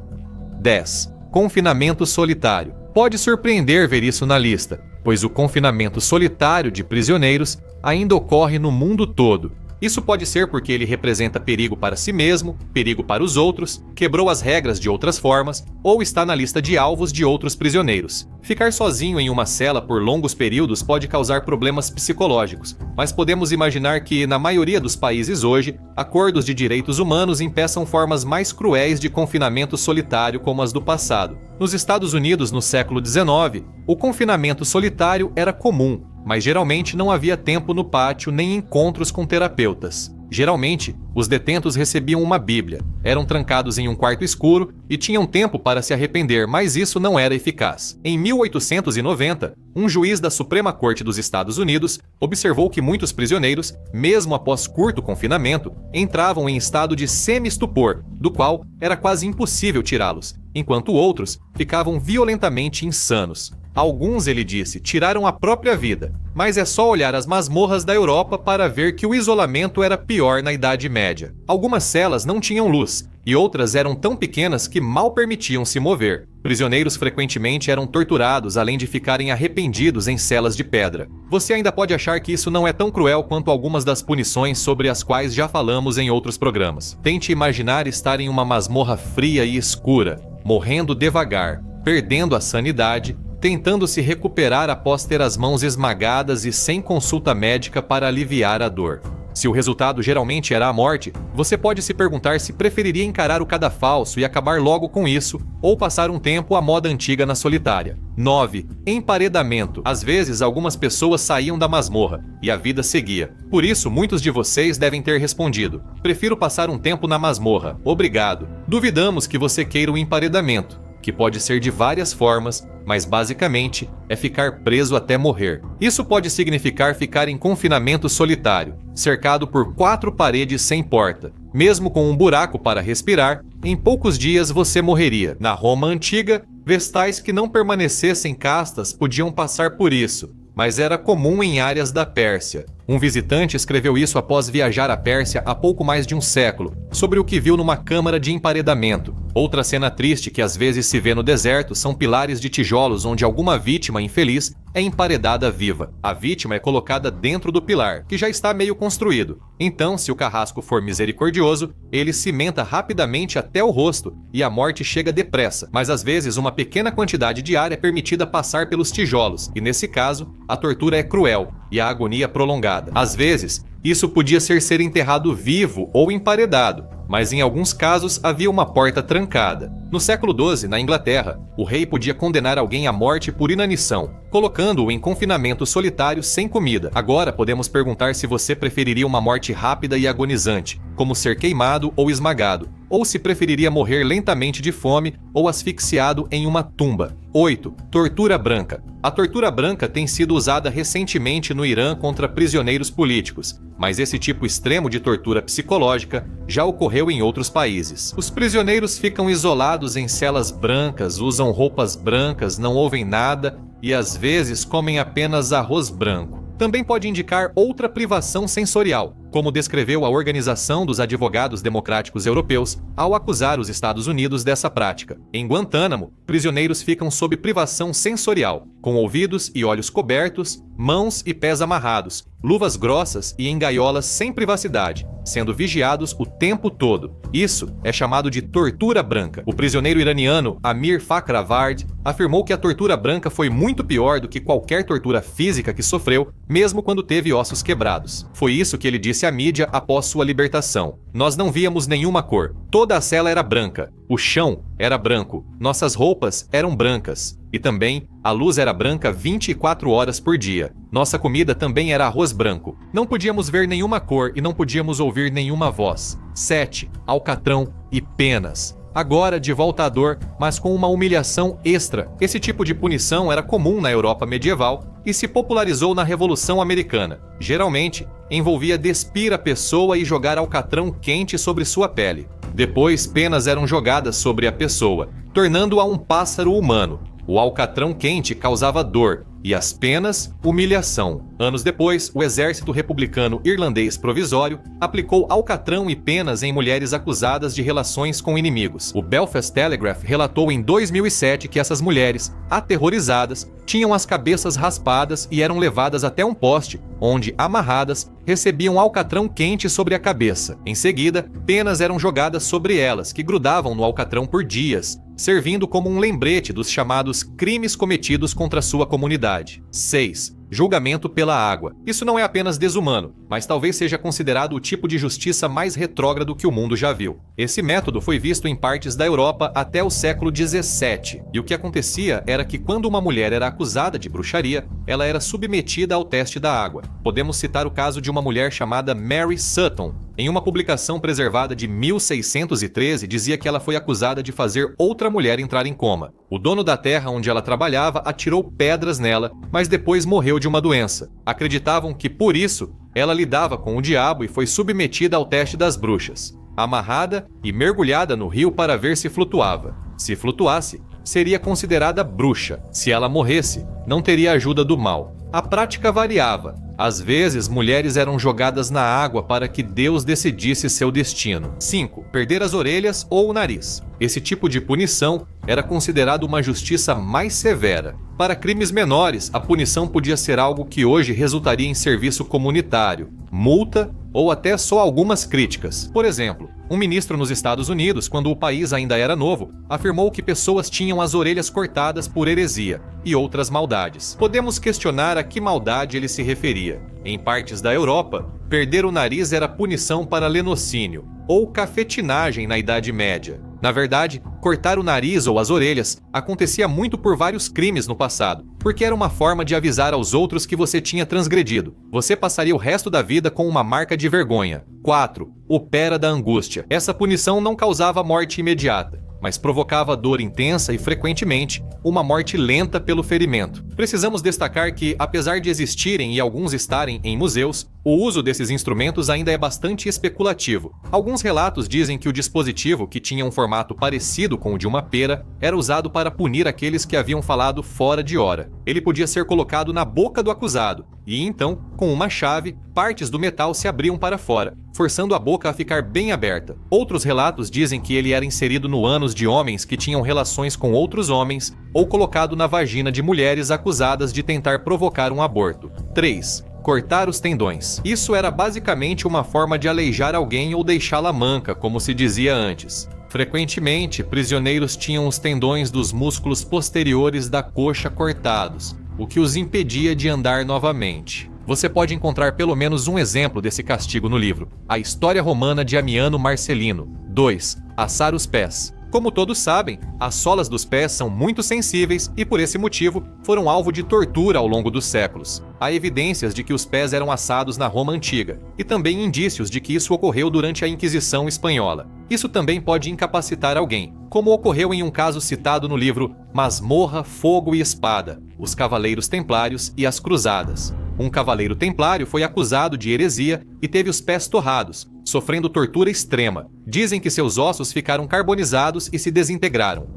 10. Confinamento solitário. Pode surpreender ver isso na lista, pois o confinamento solitário de prisioneiros ainda ocorre no mundo todo. Isso pode ser porque ele representa perigo para si mesmo, perigo para os outros, quebrou as regras de outras formas ou está na lista de alvos de outros prisioneiros. Ficar sozinho em uma cela por longos períodos pode causar problemas psicológicos, mas podemos imaginar que, na maioria dos países hoje, acordos de direitos humanos impeçam formas mais cruéis de confinamento solitário como as do passado. Nos Estados Unidos, no século XIX, o confinamento solitário era comum, mas geralmente não havia tempo no pátio nem encontros com terapeutas. Geralmente, os detentos recebiam uma Bíblia, eram trancados em um quarto escuro e tinham tempo para se arrepender, mas isso não era eficaz. Em 1890, um juiz da Suprema Corte dos Estados Unidos observou que muitos prisioneiros, mesmo após curto confinamento, entravam em estado de semi-estupor, do qual era quase impossível tirá-los, enquanto outros ficavam violentamente insanos. Alguns, ele disse, tiraram a própria vida, mas é só olhar as masmorras da Europa para ver que o isolamento era pior na Idade Média. Algumas celas não tinham luz, e outras eram tão pequenas que mal permitiam se mover. Prisioneiros frequentemente eram torturados, além de ficarem arrependidos em celas de pedra. Você ainda pode achar que isso não é tão cruel quanto algumas das punições sobre as quais já falamos em outros programas. Tente imaginar estar em uma masmorra fria e escura, morrendo devagar, perdendo a sanidade, tentando se recuperar após ter as mãos esmagadas e sem consulta médica para aliviar a dor. Se o resultado geralmente era a morte, você pode se perguntar se preferiria encarar o cadafalso e acabar logo com isso, ou passar um tempo à moda antiga na solitária. 9. Emparedamento. Às vezes, algumas pessoas saíam da masmorra, e a vida seguia. Por isso, muitos de vocês devem ter respondido: prefiro passar um tempo na masmorra, obrigado. Duvidamos que você queira o emparedamento, que pode ser de várias formas, mas basicamente é ficar preso até morrer. Isso pode significar ficar em confinamento solitário, cercado por 4 paredes sem porta. Mesmo com um buraco para respirar, em poucos dias você morreria. Na Roma antiga, vestais que não permanecessem castas podiam passar por isso, mas era comum em áreas da Pérsia. Um visitante escreveu isso após viajar à Pérsia há pouco mais de um século, sobre o que viu numa câmara de emparedamento. Outra cena triste que às vezes se vê no deserto são pilares de tijolos onde alguma vítima infeliz é emparedada viva. A vítima é colocada dentro do pilar, que já está meio construído. Então, se o carrasco for misericordioso, ele cimenta rapidamente até o rosto e a morte chega depressa. Mas às vezes uma pequena quantidade de ar é permitida passar pelos tijolos, e nesse caso, a tortura é cruel e a agonia prolongada. Às vezes, isso podia ser enterrado vivo ou emparedado, mas em alguns casos havia uma porta trancada. No século XII, na Inglaterra, o rei podia condenar alguém à morte por inanição, colocando-o em confinamento solitário sem comida. Agora podemos perguntar se você preferiria uma morte rápida e agonizante, como ser queimado ou esmagado, ou se preferiria morrer lentamente de fome ou asfixiado em uma tumba. 8. Tortura branca. A tortura branca tem sido usada recentemente no Irã contra prisioneiros políticos, mas esse tipo extremo de tortura psicológica já ocorreu em outros países. Os prisioneiros ficam isolados em celas brancas, usam roupas brancas, não ouvem nada e às vezes comem apenas arroz branco. Também pode indicar outra privação sensorial, como descreveu a Organização dos Advogados Democráticos Europeus ao acusar os Estados Unidos dessa prática. Em Guantánamo, prisioneiros ficam sob privação sensorial, com ouvidos e olhos cobertos, mãos e pés amarrados, luvas grossas e em gaiolas sem privacidade, sendo vigiados o tempo todo. Isso é chamado de tortura branca. O prisioneiro iraniano Amir Fakhravard afirmou que a tortura branca foi muito pior do que qualquer tortura física que sofreu, mesmo quando teve ossos quebrados. Foi isso que ele disse à mídia após sua libertação. Nós não víamos nenhuma cor. Toda a cela era branca. O chão era branco. Nossas roupas eram brancas. E também, a luz era branca 24 horas por dia. Nossa comida também era arroz branco. Não podíamos ver nenhuma cor e não podíamos ouvir nenhuma voz. 7. Alcatrão e penas. Agora de volta à dor, mas com uma humilhação extra. Esse tipo de punição era comum na Europa medieval e se popularizou na Revolução Americana. Geralmente, envolvia despir a pessoa e jogar alcatrão quente sobre sua pele. Depois, penas eram jogadas sobre a pessoa, tornando-a um pássaro humano. O alcatrão quente causava dor e as penas, humilhação. Anos depois, o exército republicano irlandês provisório aplicou alcatrão e penas em mulheres acusadas de relações com inimigos. O Belfast Telegraph relatou em 2007 que essas mulheres, aterrorizadas, tinham as cabeças raspadas e eram levadas até um poste, onde, amarradas, recebiam alcatrão quente sobre a cabeça. Em seguida, penas eram jogadas sobre elas, que grudavam no alcatrão por dias, servindo como um lembrete dos chamados crimes cometidos contra sua comunidade. 6. Julgamento pela água. Isso não é apenas desumano, mas talvez seja considerado o tipo de justiça mais retrógrado que o mundo já viu. Esse método foi visto em partes da Europa até o século XVII, e o que acontecia era que quando uma mulher era acusada de bruxaria, ela era submetida ao teste da água. Podemos citar o caso de uma mulher chamada Mary Sutton. Em uma publicação preservada de 1613, dizia que ela foi acusada de fazer outra mulher entrar em coma. O dono da terra onde ela trabalhava atirou pedras nela, mas depois morreu de uma doença. Acreditavam que, por isso, ela lidava com o diabo e foi submetida ao teste das bruxas, amarrada e mergulhada no rio para ver se flutuava. Se flutuasse, seria considerada bruxa. Se ela morresse, não teria ajuda do mal. A prática variava. Às vezes, mulheres eram jogadas na água para que Deus decidisse seu destino. 5. Perder as orelhas ou o nariz. Esse tipo de punição era considerado uma justiça mais severa. Para crimes menores, a punição podia ser algo que hoje resultaria em serviço comunitário, multa ou até só algumas críticas. Por exemplo, um ministro nos Estados Unidos, quando o país ainda era novo, afirmou que pessoas tinham as orelhas cortadas por heresia e outras maldades. Podemos questionar a que maldade ele se referia. Em partes da Europa, perder o nariz era punição para lenocínio ou cafetinagem na Idade Média. Na verdade, cortar o nariz ou as orelhas acontecia muito por vários crimes no passado, porque era uma forma de avisar aos outros que você tinha transgredido. Você passaria o resto da vida com uma marca de vergonha. 4. Opera da angústia. Essa punição não causava morte imediata, mas provocava dor intensa e, frequentemente, uma morte lenta pelo ferimento. Precisamos destacar que, apesar de existirem e alguns estarem em museus, o uso desses instrumentos ainda é bastante especulativo. Alguns relatos dizem que o dispositivo, que tinha um formato parecido com o de uma pera, era usado para punir aqueles que haviam falado fora de hora. Ele podia ser colocado na boca do acusado, e então, com uma chave, partes do metal se abriam para fora, forçando a boca a ficar bem aberta. Outros relatos dizem que ele era inserido no ânus de homens que tinham relações com outros homens ou colocado na vagina de mulheres acusadas de tentar provocar um aborto. 3. Cortar os tendões. Isso era basicamente uma forma de aleijar alguém ou deixá-la manca, como se dizia antes. Frequentemente, prisioneiros tinham os tendões dos músculos posteriores da coxa cortados, o que os impedia de andar novamente. Você pode encontrar pelo menos um exemplo desse castigo no livro, A História Romana de Amiano Marcelino. 2. Assar os pés. Como todos sabem, as solas dos pés são muito sensíveis e, por esse motivo, foram alvo de tortura ao longo dos séculos. Há evidências de que os pés eram assados na Roma Antiga, e também indícios de que isso ocorreu durante a Inquisição Espanhola. Isso também pode incapacitar alguém, como ocorreu em um caso citado no livro Masmorra, Fogo e Espada, Os Cavaleiros Templários e as Cruzadas. Um cavaleiro templário foi acusado de heresia e teve os pés torrados, sofrendo tortura extrema. Dizem que seus ossos ficaram carbonizados e se desintegraram.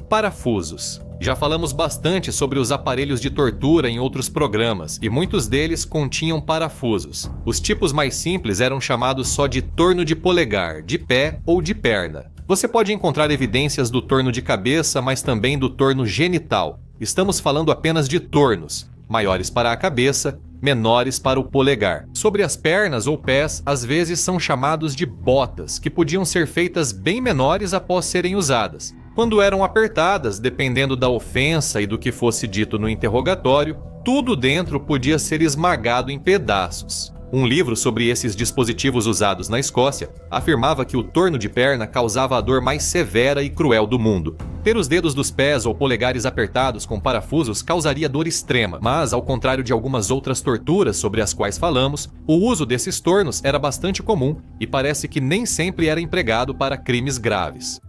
Parafusos. Já falamos bastante sobre os aparelhos de tortura em outros programas, e muitos deles continham parafusos. Os tipos mais simples eram chamados só de torno de polegar, de pé ou de perna. Você pode encontrar evidências do torno de cabeça, mas também do torno genital. Estamos falando apenas de tornos, maiores para a cabeça, menores para o polegar. Sobre as pernas ou pés, às vezes são chamados de botas, que podiam ser feitas bem menores após serem usadas. Quando eram apertadas, dependendo da ofensa e do que fosse dito no interrogatório, tudo dentro podia ser esmagado em pedaços. Um livro sobre esses dispositivos usados na Escócia afirmava que o torno de perna causava a dor mais severa e cruel do mundo. Ter os dedos dos pés ou polegares apertados com parafusos causaria dor extrema, mas, ao contrário de algumas outras torturas sobre as quais falamos, o uso desses tornos era bastante comum e parece que nem sempre era empregado para crimes graves.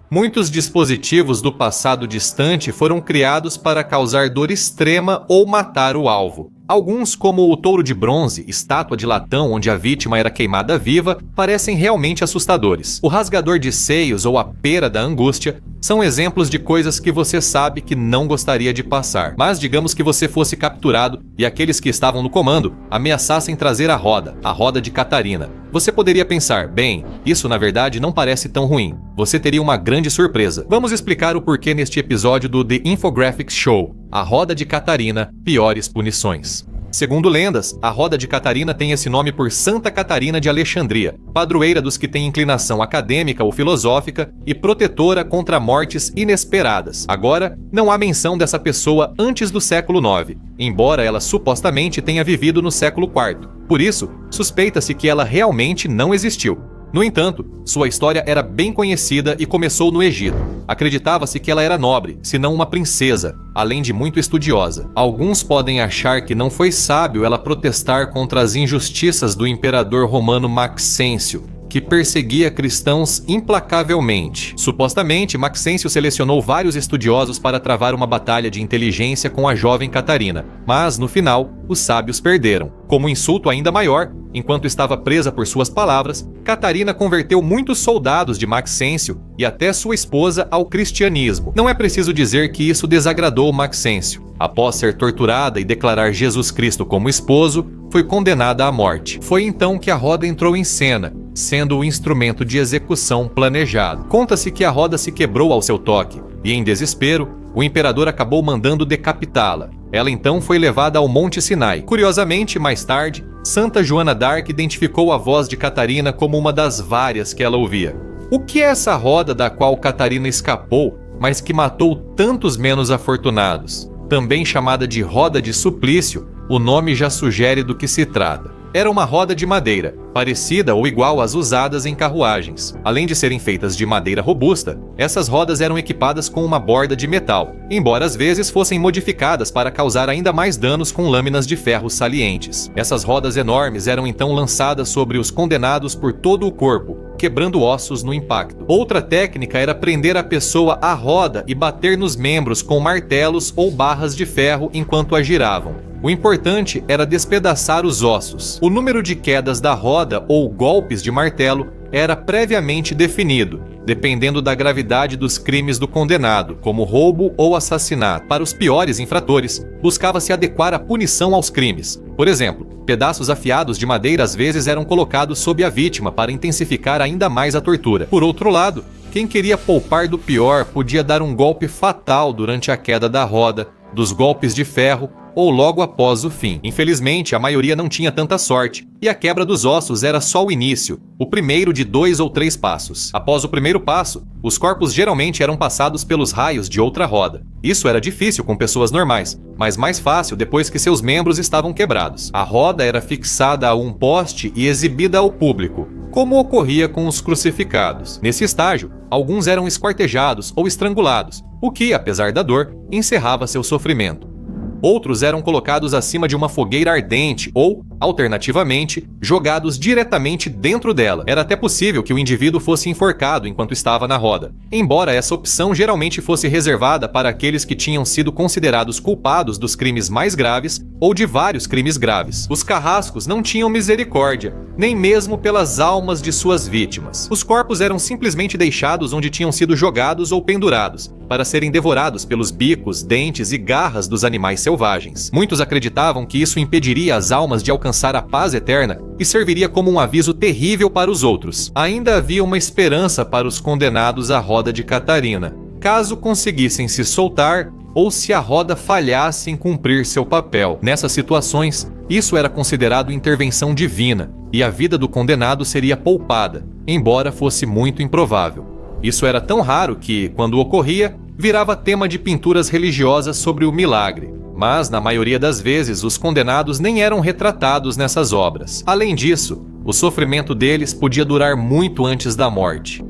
Muitos dispositivos do passado distante foram criados para causar dor extrema ou matar o alvo. Alguns, como o touro de bronze, estátua de latão onde a vítima era queimada viva, parecem realmente assustadores. O rasgador de seios ou a pera da angústia são exemplos de coisas que você sabe que não gostaria de passar. Mas digamos que você fosse capturado e aqueles que estavam no comando ameaçassem trazer a roda de Catarina. Você poderia pensar, bem, isso na verdade não parece tão ruim. Você teria uma grande surpresa. Vamos explicar o porquê neste episódio do The Infographics Show, a Roda de Catarina, piores punições. Segundo lendas, a Roda de Catarina tem esse nome por Santa Catarina de Alexandria, padroeira dos que têm inclinação acadêmica ou filosófica e protetora contra mortes inesperadas. Agora, não há menção dessa pessoa antes do século IX, embora ela supostamente tenha vivido no século IV. Por isso, suspeita-se que ela realmente não existiu. No entanto, sua história era bem conhecida e começou no Egito. Acreditava-se que ela era nobre, se não uma princesa, além de muito estudiosa. Alguns podem achar que não foi sábio ela protestar contra as injustiças do imperador romano Maxêncio, que perseguia cristãos implacavelmente. Supostamente, Maxêncio selecionou vários estudiosos para travar uma batalha de inteligência com a jovem Catarina, mas, no final, os sábios perderam. Como insulto ainda maior, enquanto estava presa por suas palavras, Catarina converteu muitos soldados de Maxêncio e até sua esposa ao cristianismo. Não é preciso dizer que isso desagradou Maxêncio. Após ser torturada e declarar Jesus Cristo como esposo, foi condenada à morte. Foi então que a roda entrou em cena, sendo o instrumento de execução planejado. Conta-se que a roda se quebrou ao seu toque, e em desespero, o imperador acabou mandando decapitá-la. Ela então foi levada ao Monte Sinai. Curiosamente, mais tarde, Santa Joana d'Arc identificou a voz de Catarina como uma das várias que ela ouvia. O que é essa roda da qual Catarina escapou, mas que matou tantos menos afortunados? Também chamada de roda de suplício, o nome já sugere do que se trata. Era uma roda de madeira, parecida ou igual às usadas em carruagens. Além de serem feitas de madeira robusta, essas rodas eram equipadas com uma borda de metal, embora às vezes fossem modificadas para causar ainda mais danos com lâminas de ferro salientes. Essas rodas enormes eram então lançadas sobre os condenados por todo o corpo, quebrando ossos no impacto. Outra técnica era prender a pessoa à roda e bater nos membros com martelos ou barras de ferro enquanto a giravam. O importante era despedaçar os ossos. O número de quedas da roda ou golpes de martelo era previamente definido, dependendo da gravidade dos crimes do condenado, como roubo ou assassinato. Para os piores infratores, buscava-se adequar a punição aos crimes. Por exemplo, pedaços afiados de madeira às vezes eram colocados sob a vítima para intensificar ainda mais a tortura. Por outro lado, quem queria poupar do pior podia dar um golpe fatal durante a queda da roda, dos golpes de ferro ou logo após o fim. Infelizmente, a maioria não tinha tanta sorte, e a quebra dos ossos era só o início, o primeiro de 2 ou 3 passos. Após o primeiro passo, os corpos geralmente eram passados pelos raios de outra roda. Isso era difícil com pessoas normais, mas mais fácil depois que seus membros estavam quebrados. A roda era fixada a um poste e exibida ao público, como ocorria com os crucificados. Nesse estágio, alguns eram esquartejados ou estrangulados, o que, apesar da dor, encerrava seu sofrimento. Outros eram colocados acima de uma fogueira ardente ou, alternativamente, jogados diretamente dentro dela. Era até possível que o indivíduo fosse enforcado enquanto estava na roda, embora essa opção geralmente fosse reservada para aqueles que tinham sido considerados culpados dos crimes mais graves ou de vários crimes graves. Os carrascos não tinham misericórdia, nem mesmo pelas almas de suas vítimas. Os corpos eram simplesmente deixados onde tinham sido jogados ou pendurados, para serem devorados pelos bicos, dentes e garras dos animais selvagens. Muitos acreditavam que isso impediria as almas de alcançar a paz eterna e serviria como um aviso terrível para os outros. Ainda havia uma esperança para os condenados à roda de Catarina, caso conseguissem se soltar ou se a roda falhasse em cumprir seu papel. Nessas situações, isso era considerado intervenção divina e a vida do condenado seria poupada, embora fosse muito improvável. Isso era tão raro que, quando ocorria, virava tema de pinturas religiosas sobre o milagre. Mas, na maioria das vezes, os condenados nem eram retratados nessas obras. Além disso, o sofrimento deles podia durar muito antes da morte.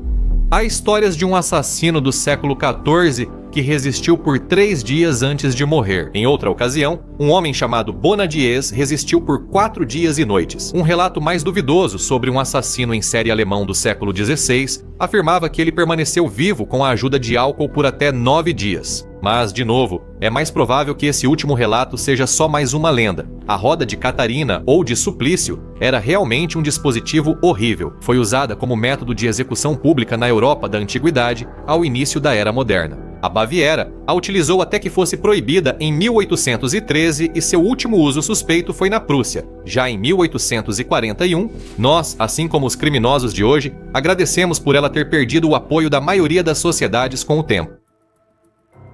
Há histórias de um assassino do século XIV que resistiu por 3 dias antes de morrer. Em outra ocasião, um homem chamado Bonadies resistiu por 4 dias e noites. Um relato mais duvidoso sobre um assassino em série alemão do século XVI afirmava que ele permaneceu vivo com a ajuda de álcool por até 9 dias. Mas, de novo, é mais provável que esse último relato seja só mais uma lenda. A roda de Catarina ou de suplício era realmente um dispositivo horrível. Foi usada como método de execução pública na Europa da Antiguidade ao início da Era Moderna. A Baviera a utilizou até que fosse proibida em 1813 e seu último uso suspeito foi na Prússia. Já em 1841, nós, assim como os criminosos de hoje, agradecemos por ela ter perdido o apoio da maioria das sociedades com o tempo.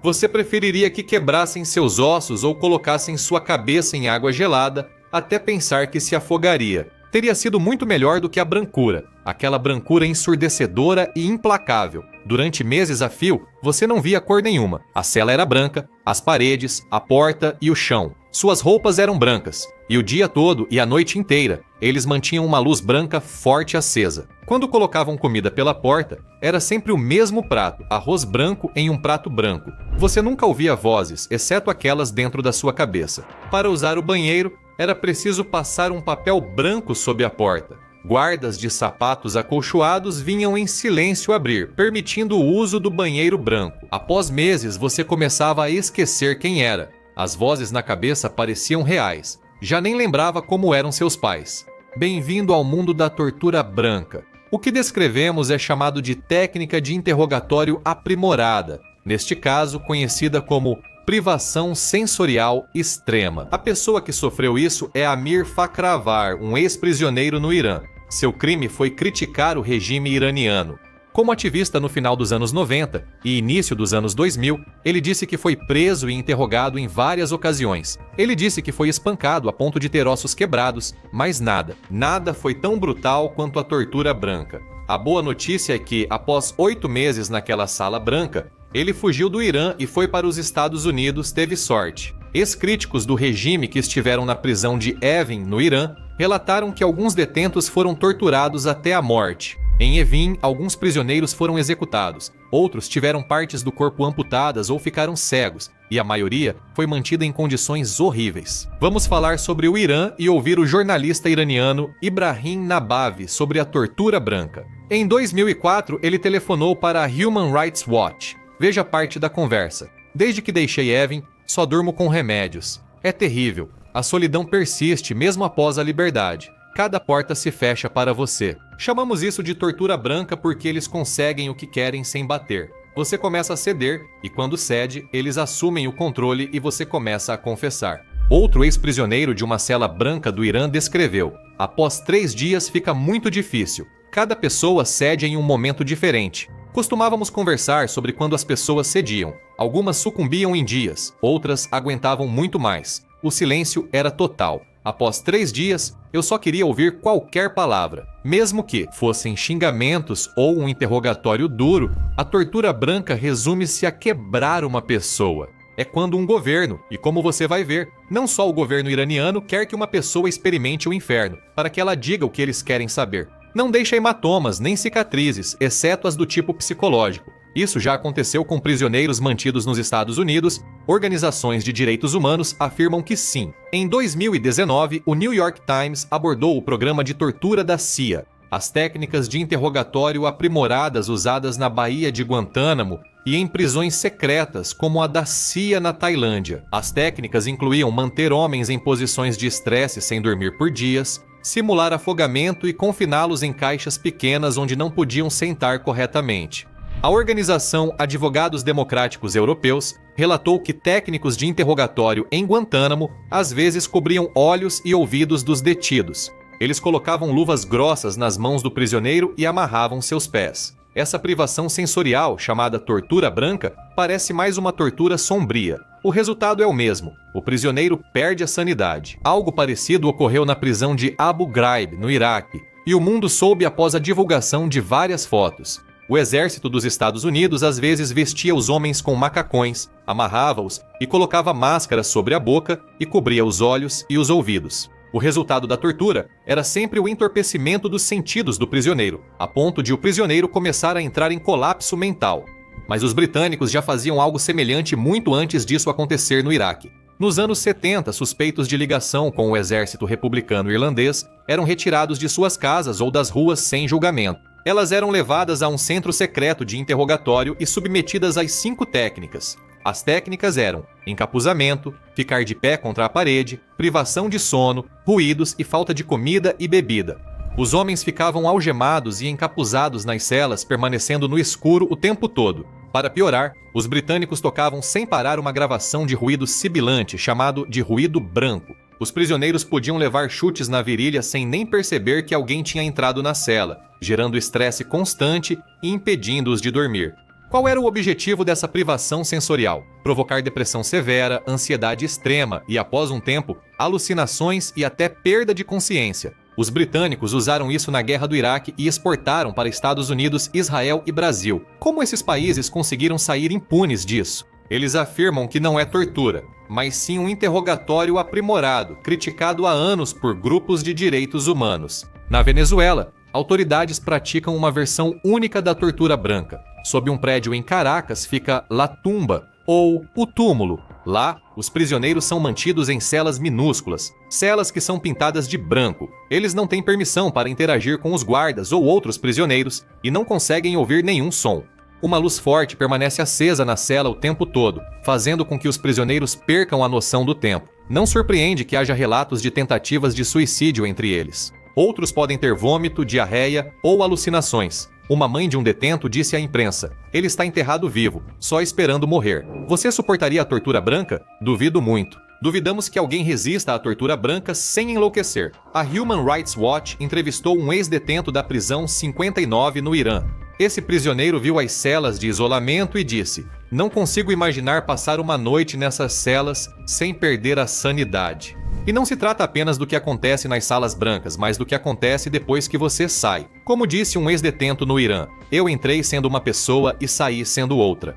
Você preferiria que quebrassem seus ossos ou colocassem sua cabeça em água gelada até pensar que se afogaria? Teria sido muito melhor do que a brancura, aquela brancura ensurdecedora e implacável. Durante meses a fio, você não via cor nenhuma. A cela era branca, as paredes, a porta e o chão. Suas roupas eram brancas, e o dia todo e a noite inteira, eles mantinham uma luz branca forte acesa. Quando colocavam comida pela porta, era sempre o mesmo prato, arroz branco em um prato branco. Você nunca ouvia vozes, exceto aquelas dentro da sua cabeça. Para usar o banheiro, era preciso passar um papel branco sob a porta. Guardas de sapatos acolchoados vinham em silêncio abrir, permitindo o uso do banheiro branco. Após meses, você começava a esquecer quem era. As vozes na cabeça pareciam reais. Já nem lembrava como eram seus pais. Bem-vindo ao mundo da tortura branca. O que descrevemos é chamado de técnica de interrogatório aprimorada, neste caso conhecida como privação sensorial extrema. A pessoa que sofreu isso é Amir Fakhravar, um ex-prisioneiro no Irã. Seu crime foi criticar o regime iraniano. Como ativista no final dos anos 90 e início dos anos 2000, ele disse que foi preso e interrogado em várias ocasiões. Ele disse que foi espancado a ponto de ter ossos quebrados, mas nada foi tão brutal quanto a tortura branca. A boa notícia é que, após 8 meses naquela sala branca, ele fugiu do Irã e foi para os Estados Unidos, teve sorte. Ex-críticos do regime que estiveram na prisão de Evin, no Irã, relataram que alguns detentos foram torturados até a morte. Em Evin, alguns prisioneiros foram executados, outros tiveram partes do corpo amputadas ou ficaram cegos, e a maioria foi mantida em condições horríveis. Vamos falar sobre o Irã e ouvir o jornalista iraniano Ibrahim Nabavi sobre a tortura branca. Em 2004, ele telefonou para a Human Rights Watch. Veja parte da conversa. Desde que deixei Evin, só durmo com remédios. É terrível. A solidão persiste mesmo após a liberdade. Cada porta se fecha para você. Chamamos isso de tortura branca porque eles conseguem o que querem sem bater. Você começa a ceder e, quando cede, eles assumem o controle e você começa a confessar. Outro ex-prisioneiro de uma cela branca do Irã descreveu: após 3 dias fica muito difícil. Cada pessoa cede em um momento diferente. Costumávamos conversar sobre quando as pessoas cediam. Algumas sucumbiam em dias, outras aguentavam muito mais. O silêncio era total. Após 3 dias, eu só queria ouvir qualquer palavra. Mesmo que fossem xingamentos ou um interrogatório duro, a tortura branca resume-se a quebrar uma pessoa. É quando um governo, e como você vai ver, não só o governo iraniano quer que uma pessoa experimente o inferno, para que ela diga o que eles querem saber. Não deixa hematomas nem cicatrizes, exceto as do tipo psicológico. Isso já aconteceu com prisioneiros mantidos nos Estados Unidos. Organizações de direitos humanos afirmam que sim. Em 2019, o New York Times abordou o programa de tortura da CIA. As técnicas de interrogatório aprimoradas usadas na Baía de Guantánamo e em prisões secretas como a da CIA na Tailândia. As técnicas incluíam manter homens em posições de estresse sem dormir por dias, simular afogamento e confiná-los em caixas pequenas onde não podiam sentar corretamente. A organização Advogados Democráticos Europeus relatou que técnicos de interrogatório em Guantánamo às vezes cobriam olhos e ouvidos dos detidos. Eles colocavam luvas grossas nas mãos do prisioneiro e amarravam seus pés. Essa privação sensorial, chamada tortura branca, parece mais uma tortura sombria. O resultado é o mesmo. O prisioneiro perde a sanidade. Algo parecido ocorreu na prisão de Abu Ghraib, no Iraque, e o mundo soube após a divulgação de várias fotos. O exército dos Estados Unidos às vezes vestia os homens com macacões, amarrava-os e colocava máscaras sobre a boca e cobria os olhos e os ouvidos. O resultado da tortura era sempre o entorpecimento dos sentidos do prisioneiro, a ponto de o prisioneiro começar a entrar em colapso mental. Mas os britânicos já faziam algo semelhante muito antes disso acontecer no Iraque. Nos anos 70, suspeitos de ligação com o exército republicano irlandês eram retirados de suas casas ou das ruas sem julgamento. Elas eram levadas a um centro secreto de interrogatório e submetidas às 5 técnicas. As técnicas eram encapuzamento, ficar de pé contra a parede, privação de sono, ruídos e falta de comida e bebida. Os homens ficavam algemados e encapuzados nas celas, permanecendo no escuro o tempo todo. Para piorar, os britânicos tocavam sem parar uma gravação de ruído sibilante, chamado de ruído branco. Os prisioneiros podiam levar chutes na virilha sem nem perceber que alguém tinha entrado na cela, gerando estresse constante e impedindo-os de dormir. Qual era o objetivo dessa privação sensorial? Provocar depressão severa, ansiedade extrema e, após um tempo, alucinações e até perda de consciência. Os britânicos usaram isso na Guerra do Iraque e exportaram para Estados Unidos, Israel e Brasil. Como esses países conseguiram sair impunes disso? Eles afirmam que não é tortura, mas sim um interrogatório aprimorado, criticado há anos por grupos de direitos humanos. Na Venezuela, autoridades praticam uma versão única da tortura branca. Sob um prédio em Caracas fica La Tumba, ou o túmulo. Lá, os prisioneiros são mantidos em celas minúsculas, celas que são pintadas de branco. Eles não têm permissão para interagir com os guardas ou outros prisioneiros e não conseguem ouvir nenhum som. Uma luz forte permanece acesa na cela o tempo todo, fazendo com que os prisioneiros percam a noção do tempo. Não surpreende que haja relatos de tentativas de suicídio entre eles. Outros podem ter vômito, diarreia ou alucinações. Uma mãe de um detento disse à imprensa: ele está enterrado vivo, só esperando morrer. Você suportaria a tortura branca? Duvido muito. Duvidamos que alguém resista à tortura branca sem enlouquecer. A Human Rights Watch entrevistou um ex-detento da prisão 59 no Irã. Esse prisioneiro viu as celas de isolamento e disse: não consigo imaginar passar uma noite nessas celas sem perder a sanidade. E não se trata apenas do que acontece nas salas brancas, mas do que acontece depois que você sai. Como disse um ex-detento no Irã: eu entrei sendo uma pessoa e saí sendo outra.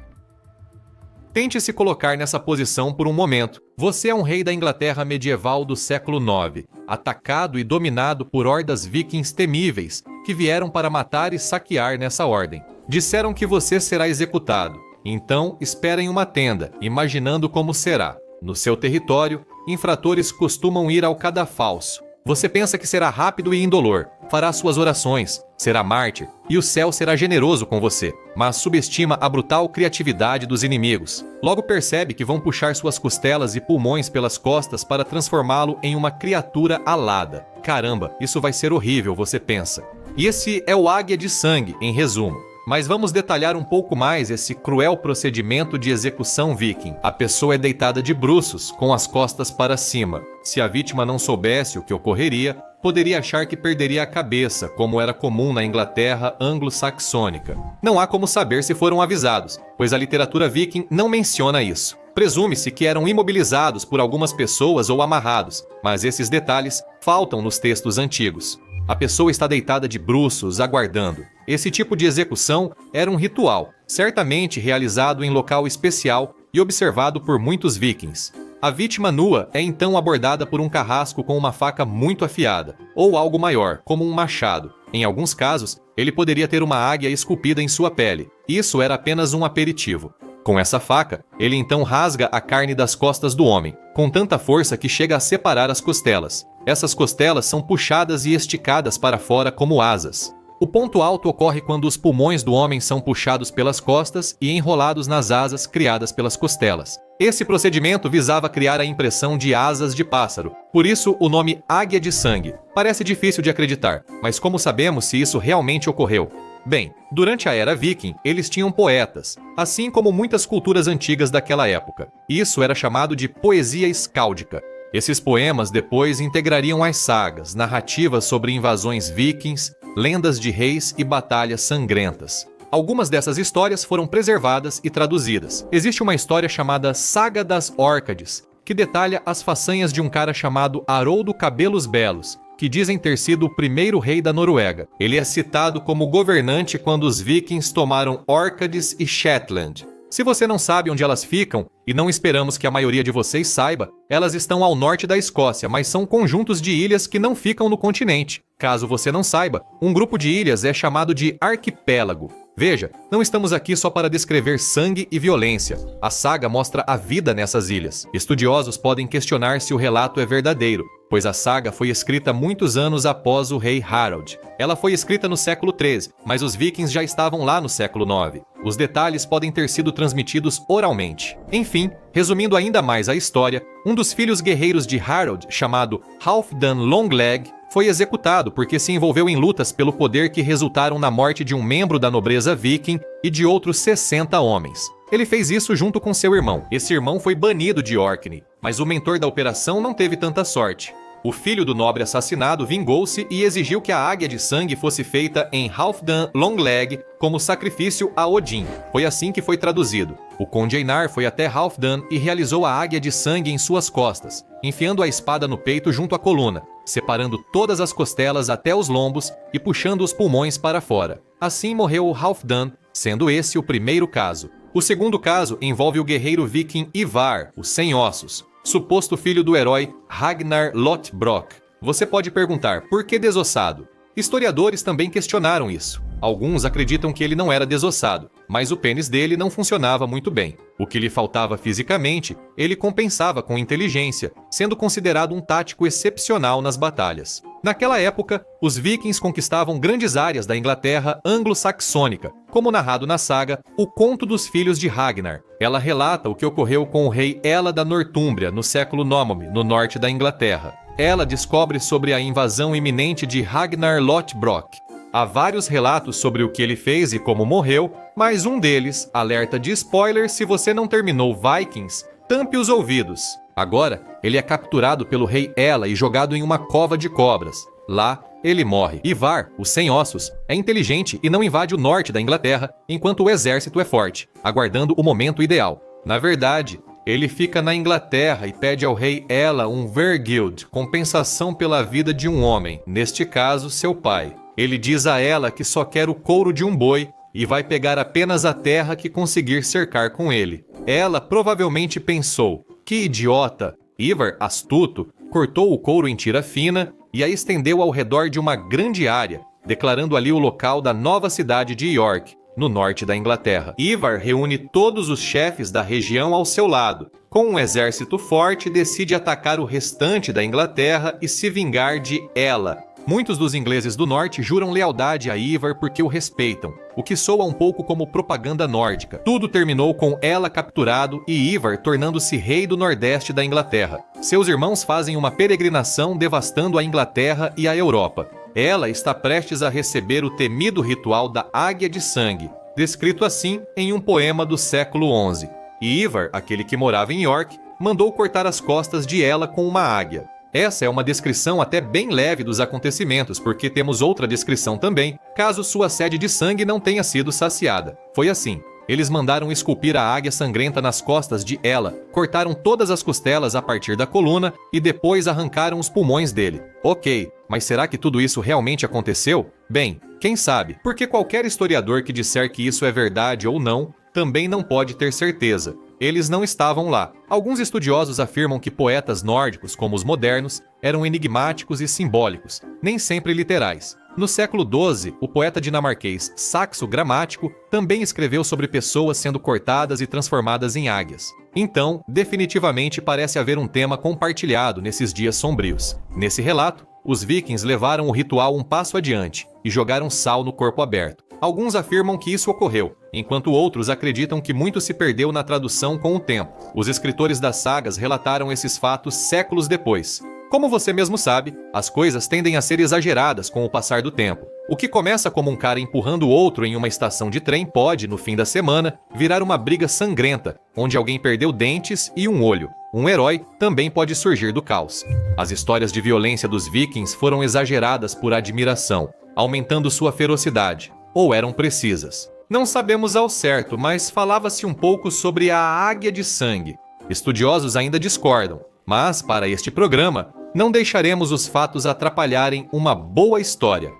Tente se colocar nessa posição por um momento. Você é um rei da Inglaterra medieval do século IX, atacado e dominado por hordas vikings temíveis, que vieram para matar e saquear nessa ordem. Disseram que você será executado. Então, espere em uma tenda, imaginando como será. No seu território, infratores costumam ir ao cadafalso. Você pensa que será rápido e indolor, fará suas orações, será mártir e o céu será generoso com você, mas subestima a brutal criatividade dos inimigos. Logo percebe que vão puxar suas costelas e pulmões pelas costas para transformá-lo em uma criatura alada. Caramba, isso vai ser horrível, você pensa. E esse é o Águia de Sangue, em resumo. Mas vamos detalhar um pouco mais esse cruel procedimento de execução viking. A pessoa é deitada de bruços, com as costas para cima. Se a vítima não soubesse o que ocorreria, poderia achar que perderia a cabeça, como era comum na Inglaterra anglo-saxônica. Não há como saber se foram avisados, pois a literatura viking não menciona isso. Presume-se que eram imobilizados por algumas pessoas ou amarrados, mas esses detalhes faltam nos textos antigos. A pessoa está deitada de bruços, aguardando. Esse tipo de execução era um ritual, certamente realizado em local especial e observado por muitos vikings. A vítima nua é então abordada por um carrasco com uma faca muito afiada, ou algo maior, como um machado. Em alguns casos, ele poderia ter uma águia esculpida em sua pele. Isso era apenas um aperitivo. Com essa faca, ele então rasga a carne das costas do homem, com tanta força que chega a separar as costelas. Essas costelas são puxadas e esticadas para fora como asas. O ponto alto ocorre quando os pulmões do homem são puxados pelas costas e enrolados nas asas criadas pelas costelas. Esse procedimento visava criar a impressão de asas de pássaro, por isso o nome Águia de Sangue. Parece difícil de acreditar, mas como sabemos se isso realmente ocorreu? Bem, durante a era viking, eles tinham poetas, assim como muitas culturas antigas daquela época. Isso era chamado de poesia escáldica. Esses poemas depois integrariam as sagas, narrativas sobre invasões vikings, lendas de reis e batalhas sangrentas. Algumas dessas histórias foram preservadas e traduzidas. Existe uma história chamada Saga das Órcades, que detalha as façanhas de um cara chamado Haroldo Cabelos Belos, que dizem ter sido o primeiro rei da Noruega. Ele é citado como governante quando os vikings tomaram Orcades e Shetland. Se você não sabe onde elas ficam, e não esperamos que a maioria de vocês saiba, elas estão ao norte da Escócia, mas são conjuntos de ilhas que não ficam no continente. Caso você não saiba, um grupo de ilhas é chamado de arquipélago. Veja, não estamos aqui só para descrever sangue e violência. A saga mostra a vida nessas ilhas. Estudiosos podem questionar se o relato é verdadeiro, pois a saga foi escrita muitos anos após o rei Harald. Ela foi escrita no século XIII, mas os vikings já estavam lá no século IX. Os detalhes podem ter sido transmitidos oralmente. Enfim, resumindo ainda mais a história, um dos filhos guerreiros de Harald, chamado Halfdan Longleg, foi executado porque se envolveu em lutas pelo poder que resultaram na morte de um membro da nobreza viking e de outros 60 homens. Ele fez isso junto com seu irmão. Esse irmão foi banido de Orkney, mas o mentor da operação não teve tanta sorte. O filho do nobre assassinado vingou-se e exigiu que a águia de sangue fosse feita em Halfdan Longleg como sacrifício a Odin. Foi assim que foi traduzido. O conde Einar foi até Halfdan e realizou a águia de sangue em suas costas, enfiando a espada no peito junto à coluna, separando todas as costelas até os lombos e puxando os pulmões para fora. Assim morreu Halfdan, sendo esse o primeiro caso. O segundo caso envolve o guerreiro viking Ivar, o Sem Ossos, suposto filho do herói Ragnar Lothbrok. Você pode perguntar, por que desossado? Historiadores também questionaram isso. Alguns acreditam que ele não era desossado, mas o pênis dele não funcionava muito bem. O que lhe faltava fisicamente, ele compensava com inteligência, sendo considerado um tático excepcional nas batalhas. Naquela época, os vikings conquistavam grandes áreas da Inglaterra anglo-saxônica, como narrado na saga O Conto dos Filhos de Ragnar. Ela relata o que ocorreu com o rei Ela da Nortúmbria, no século IX, no norte da Inglaterra. Ela descobre sobre a invasão iminente de Ragnar Lothbrok. Há vários relatos sobre o que ele fez e como morreu, mas um deles alerta de spoiler se você não terminou Vikings, tampe os ouvidos. Agora, ele é capturado pelo rei Ela e jogado em uma cova de cobras. Lá, ele morre. Ivar, o Sem Ossos, é inteligente e não invade o norte da Inglaterra, enquanto o exército é forte, aguardando o momento ideal. Na verdade, ele fica na Inglaterra e pede ao rei Ela um Vergild, compensação pela vida de um homem, neste caso, seu pai. Ele diz a Ela que só quer o couro de um boi e vai pegar apenas a terra que conseguir cercar com ele. Ela provavelmente pensou, que idiota! Ivar, astuto, cortou o couro em tira fina e a estendeu ao redor de uma grande área, declarando ali o local da nova cidade de York, no norte da Inglaterra. Ivar reúne todos os chefes da região ao seu lado. Com um exército forte, decide atacar o restante da Inglaterra e se vingar de Ela. Muitos dos ingleses do norte juram lealdade a Ivar porque o respeitam, o que soa um pouco como propaganda nórdica. Tudo terminou com Ela capturado e Ivar tornando-se rei do nordeste da Inglaterra. Seus irmãos fazem uma peregrinação devastando a Inglaterra e a Europa. Ela está prestes a receber o temido ritual da Águia de Sangue, descrito assim em um poema do século XI. E Ivar, aquele que morava em York, mandou cortar as costas de Ela com uma águia. Essa é uma descrição até bem leve dos acontecimentos, porque temos outra descrição também, caso sua sede de sangue não tenha sido saciada. Foi assim. Eles mandaram esculpir a águia sangrenta nas costas de Ela, cortaram todas as costelas a partir da coluna e depois arrancaram os pulmões dele. Ok, mas será que tudo isso realmente aconteceu? Bem, quem sabe? Porque qualquer historiador que disser que isso é verdade ou não, também não pode ter certeza. Eles não estavam lá. Alguns estudiosos afirmam que poetas nórdicos, como os modernos, eram enigmáticos e simbólicos, nem sempre literais. No século XII, o poeta dinamarquês Saxo Gramático também escreveu sobre pessoas sendo cortadas e transformadas em águias. Então, definitivamente parece haver um tema compartilhado nesses dias sombrios. Nesse relato, os vikings levaram o ritual um passo adiante e jogaram sal no corpo aberto. Alguns afirmam que isso ocorreu, enquanto outros acreditam que muito se perdeu na tradução com o tempo. Os escritores das sagas relataram esses fatos séculos depois. Como você mesmo sabe, as coisas tendem a ser exageradas com o passar do tempo. O que começa como um cara empurrando o outro em uma estação de trem pode, no fim da semana, virar uma briga sangrenta, onde alguém perdeu dentes e um olho. Um herói também pode surgir do caos. As histórias de violência dos vikings foram exageradas por admiração, aumentando sua ferocidade, ou eram precisas. Não sabemos ao certo, mas falava-se um pouco sobre a Águia de Sangue. Estudiosos ainda discordam, mas, para este programa, Não deixaremos os fatos atrapalharem uma boa história.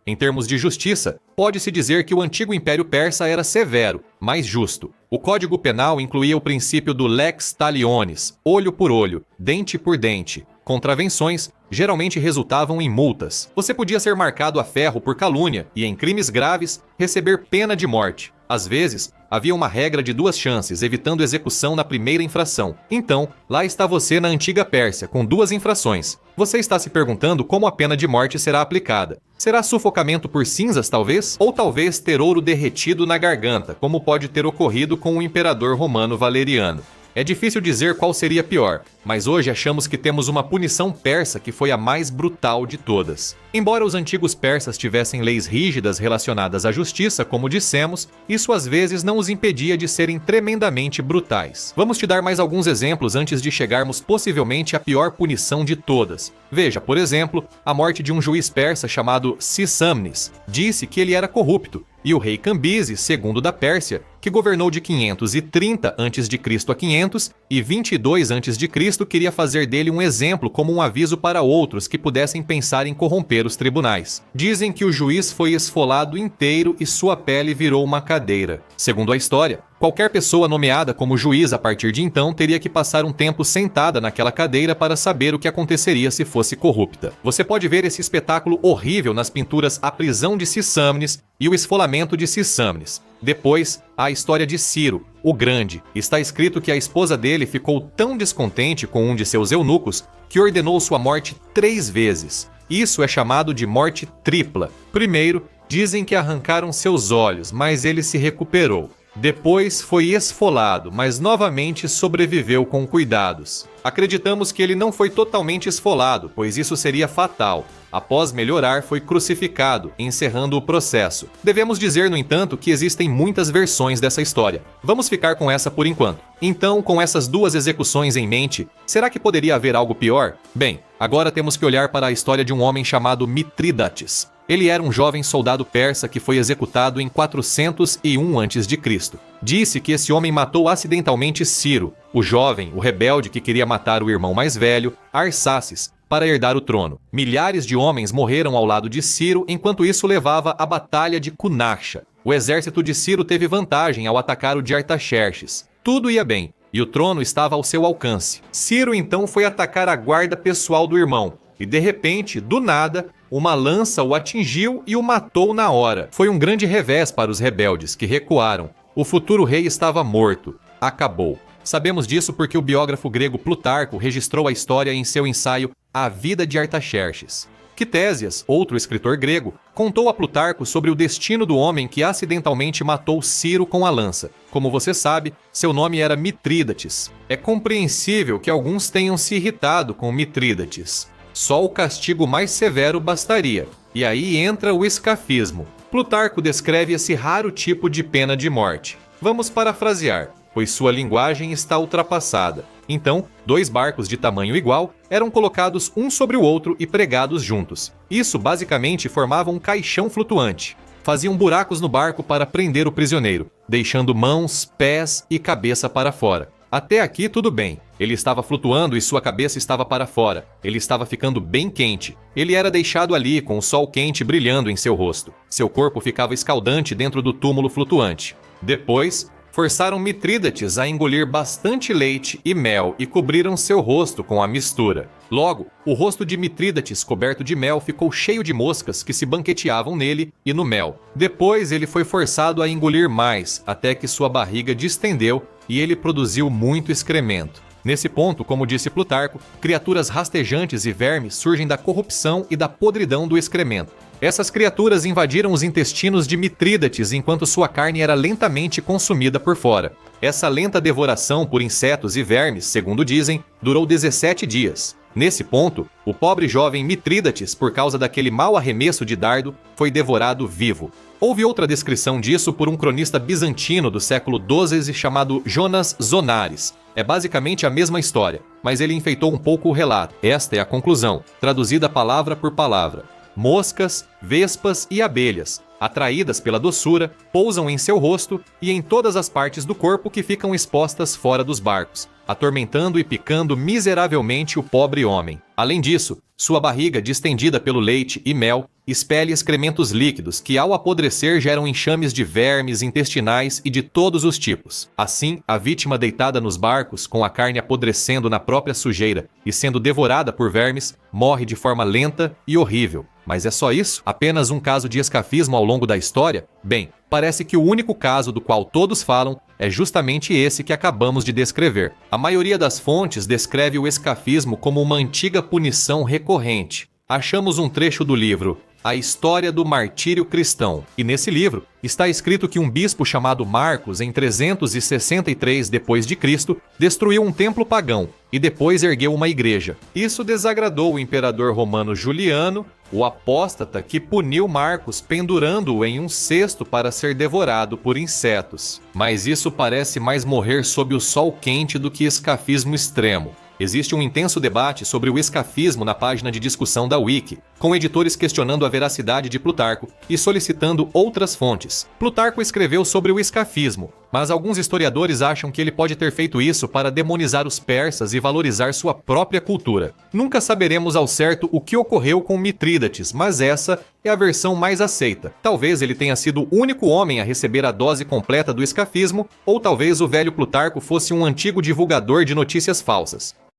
Em termos de justiça, pode-se dizer que o antigo Império Persa era severo, mas justo. O Código Penal incluía o princípio do lex talionis, olho por olho, dente por dente. Contravenções geralmente resultavam em multas. Você podia ser marcado a ferro por calúnia e, em crimes graves, receber pena de morte. Às vezes, havia uma regra de 2 chances, evitando execução na primeira infração. Então, lá está você na antiga Pérsia, com 2 infrações. Você está se perguntando como a pena de morte será aplicada. Será sufocamento por cinzas, talvez? Ou talvez ter ouro derretido na garganta, como pode ter ocorrido com o imperador romano Valeriano. É difícil dizer qual seria pior, mas hoje achamos que temos uma punição persa que foi a mais brutal de todas. Embora os antigos persas tivessem leis rígidas relacionadas à justiça, como dissemos, isso às vezes não os impedia de serem tremendamente brutais. Vamos te dar mais alguns exemplos antes de chegarmos possivelmente à pior punição de todas. Veja, por exemplo, a morte de um juiz persa chamado Sissamnis. Disse que ele era corrupto, e o rei Cambises II da Pérsia, que governou de 530 a.C. a 522 a.C., queria fazer dele um exemplo como um aviso para outros que pudessem pensar em corromper os tribunais. Dizem que o juiz foi esfolado inteiro e sua pele virou uma cadeira. Segundo a história, qualquer pessoa nomeada como juiz a partir de então teria que passar um tempo sentada naquela cadeira para saber o que aconteceria se fosse corrupta. Você pode ver esse espetáculo horrível nas pinturas A Prisão de Sissamnis e O Esfolamento de Sissamnis. Depois, há a história de Ciro, o Grande. Está escrito que a esposa dele ficou tão descontente com um de seus eunucos que ordenou sua morte 3 vezes. Isso é chamado de morte tripla. Primeiro, dizem que arrancaram seus olhos, mas ele se recuperou. Depois foi esfolado, mas novamente sobreviveu com cuidados. Acreditamos que ele não foi totalmente esfolado, pois isso seria fatal. Após melhorar, foi crucificado, encerrando o processo. Devemos dizer, no entanto, que existem muitas versões dessa história. Vamos ficar com essa por enquanto. Então, com essas 2 execuções em mente, será que poderia haver algo pior? Bem, agora temos que olhar para a história de um homem chamado Mitrídates. Ele era um jovem soldado persa que foi executado em 401 a.C. Disse que esse homem matou acidentalmente Ciro, o jovem, o rebelde que queria matar o irmão mais velho, Arsaces, para herdar o trono. Milhares de homens morreram ao lado de Ciro, enquanto isso levava à Batalha de Cunaxa. O exército de Ciro teve vantagem ao atacar o de Artaxerxes. Tudo ia bem, e o trono estava ao seu alcance. Ciro então foi atacar a guarda pessoal do irmão, e de repente, do nada, uma lança o atingiu e o matou na hora. Foi um grande revés para os rebeldes, que recuaram. O futuro rei estava morto. Acabou. Sabemos disso porque o biógrafo grego Plutarco registrou a história em seu ensaio A Vida de Artaxerxes. Quitésias, outro escritor grego, contou a Plutarco sobre o destino do homem que acidentalmente matou Ciro com a lança. Como você sabe, seu nome era Mitrídates. É compreensível que alguns tenham se irritado com Mitrídates. Só o castigo mais severo bastaria. E aí entra o escafismo. Plutarco descreve esse raro tipo de pena de morte. Vamos parafrasear, pois sua linguagem está ultrapassada. Então, 2 barcos de tamanho igual eram colocados um sobre o outro e pregados juntos. Isso basicamente formava um caixão flutuante. Faziam buracos no barco para prender o prisioneiro, deixando mãos, pés e cabeça para fora. Até aqui tudo bem. Ele estava flutuando e sua cabeça estava para fora. Ele estava ficando bem quente. Ele era deixado ali com o sol quente brilhando em seu rosto. Seu corpo ficava escaldante dentro do túmulo flutuante. Depois, forçaram Mitrídates a engolir bastante leite e mel e cobriram seu rosto com a mistura. Logo, o rosto de Mitrídates, coberto de mel, ficou cheio de moscas que se banqueteavam nele e no mel. Depois, ele foi forçado a engolir mais, até que sua barriga distendeu e ele produziu muito excremento. Nesse ponto, como disse Plutarco, criaturas rastejantes e vermes surgem da corrupção e da podridão do excremento. Essas criaturas invadiram os intestinos de Mitrídates enquanto sua carne era lentamente consumida por fora. Essa lenta devoração por insetos e vermes, segundo dizem, durou 17 dias. Nesse ponto, o pobre jovem Mitrídates, por causa daquele mau arremesso de dardo, foi devorado vivo. Houve outra descrição disso por um cronista bizantino do século XII chamado Jonas Zonares. É basicamente a mesma história, mas ele enfeitou um pouco o relato. Esta é a conclusão, traduzida palavra por palavra. Moscas, vespas e abelhas. atraídas pela doçura, pousam em seu rosto e em todas as partes do corpo que ficam expostas fora dos barcos, atormentando e picando miseravelmente o pobre homem. Além disso, sua barriga, distendida pelo leite e mel, expele excrementos líquidos que, ao apodrecer, geram enxames de vermes intestinais e de todos os tipos. Assim, a vítima deitada nos barcos, com a carne apodrecendo na própria sujeira e sendo devorada por vermes, morre de forma lenta e horrível. Mas é só isso? Apenas um caso de escafismo ao longo da história? Bem, parece que o único caso do qual todos falam é justamente esse que acabamos de descrever. A maioria das fontes descreve o escafismo como uma antiga punição recorrente. Achamos um trecho do livro A História do Martírio Cristão, e nesse livro está escrito que um bispo chamado Marcos, em 363 d.C., destruiu um templo pagão e depois ergueu uma igreja. Isso desagradou o imperador romano Juliano, o apóstata, que puniu Marcos pendurando-o em um cesto para ser devorado por insetos. Mas isso parece mais morrer sob o sol quente do que escafismo extremo. Existe um intenso debate sobre o escafismo na página de discussão da Wiki, com editores questionando a veracidade de Plutarco e solicitando outras fontes. Plutarco escreveu sobre o escafismo, mas alguns historiadores acham que ele pode ter feito isso para demonizar os persas e valorizar sua própria cultura. Nunca saberemos ao certo o que ocorreu com Mitrídates, mas essa é a versão mais aceita. Talvez ele tenha sido o único homem a receber a dose completa do escafismo, ou talvez o velho Plutarco fosse um antigo divulgador de notícias falsas.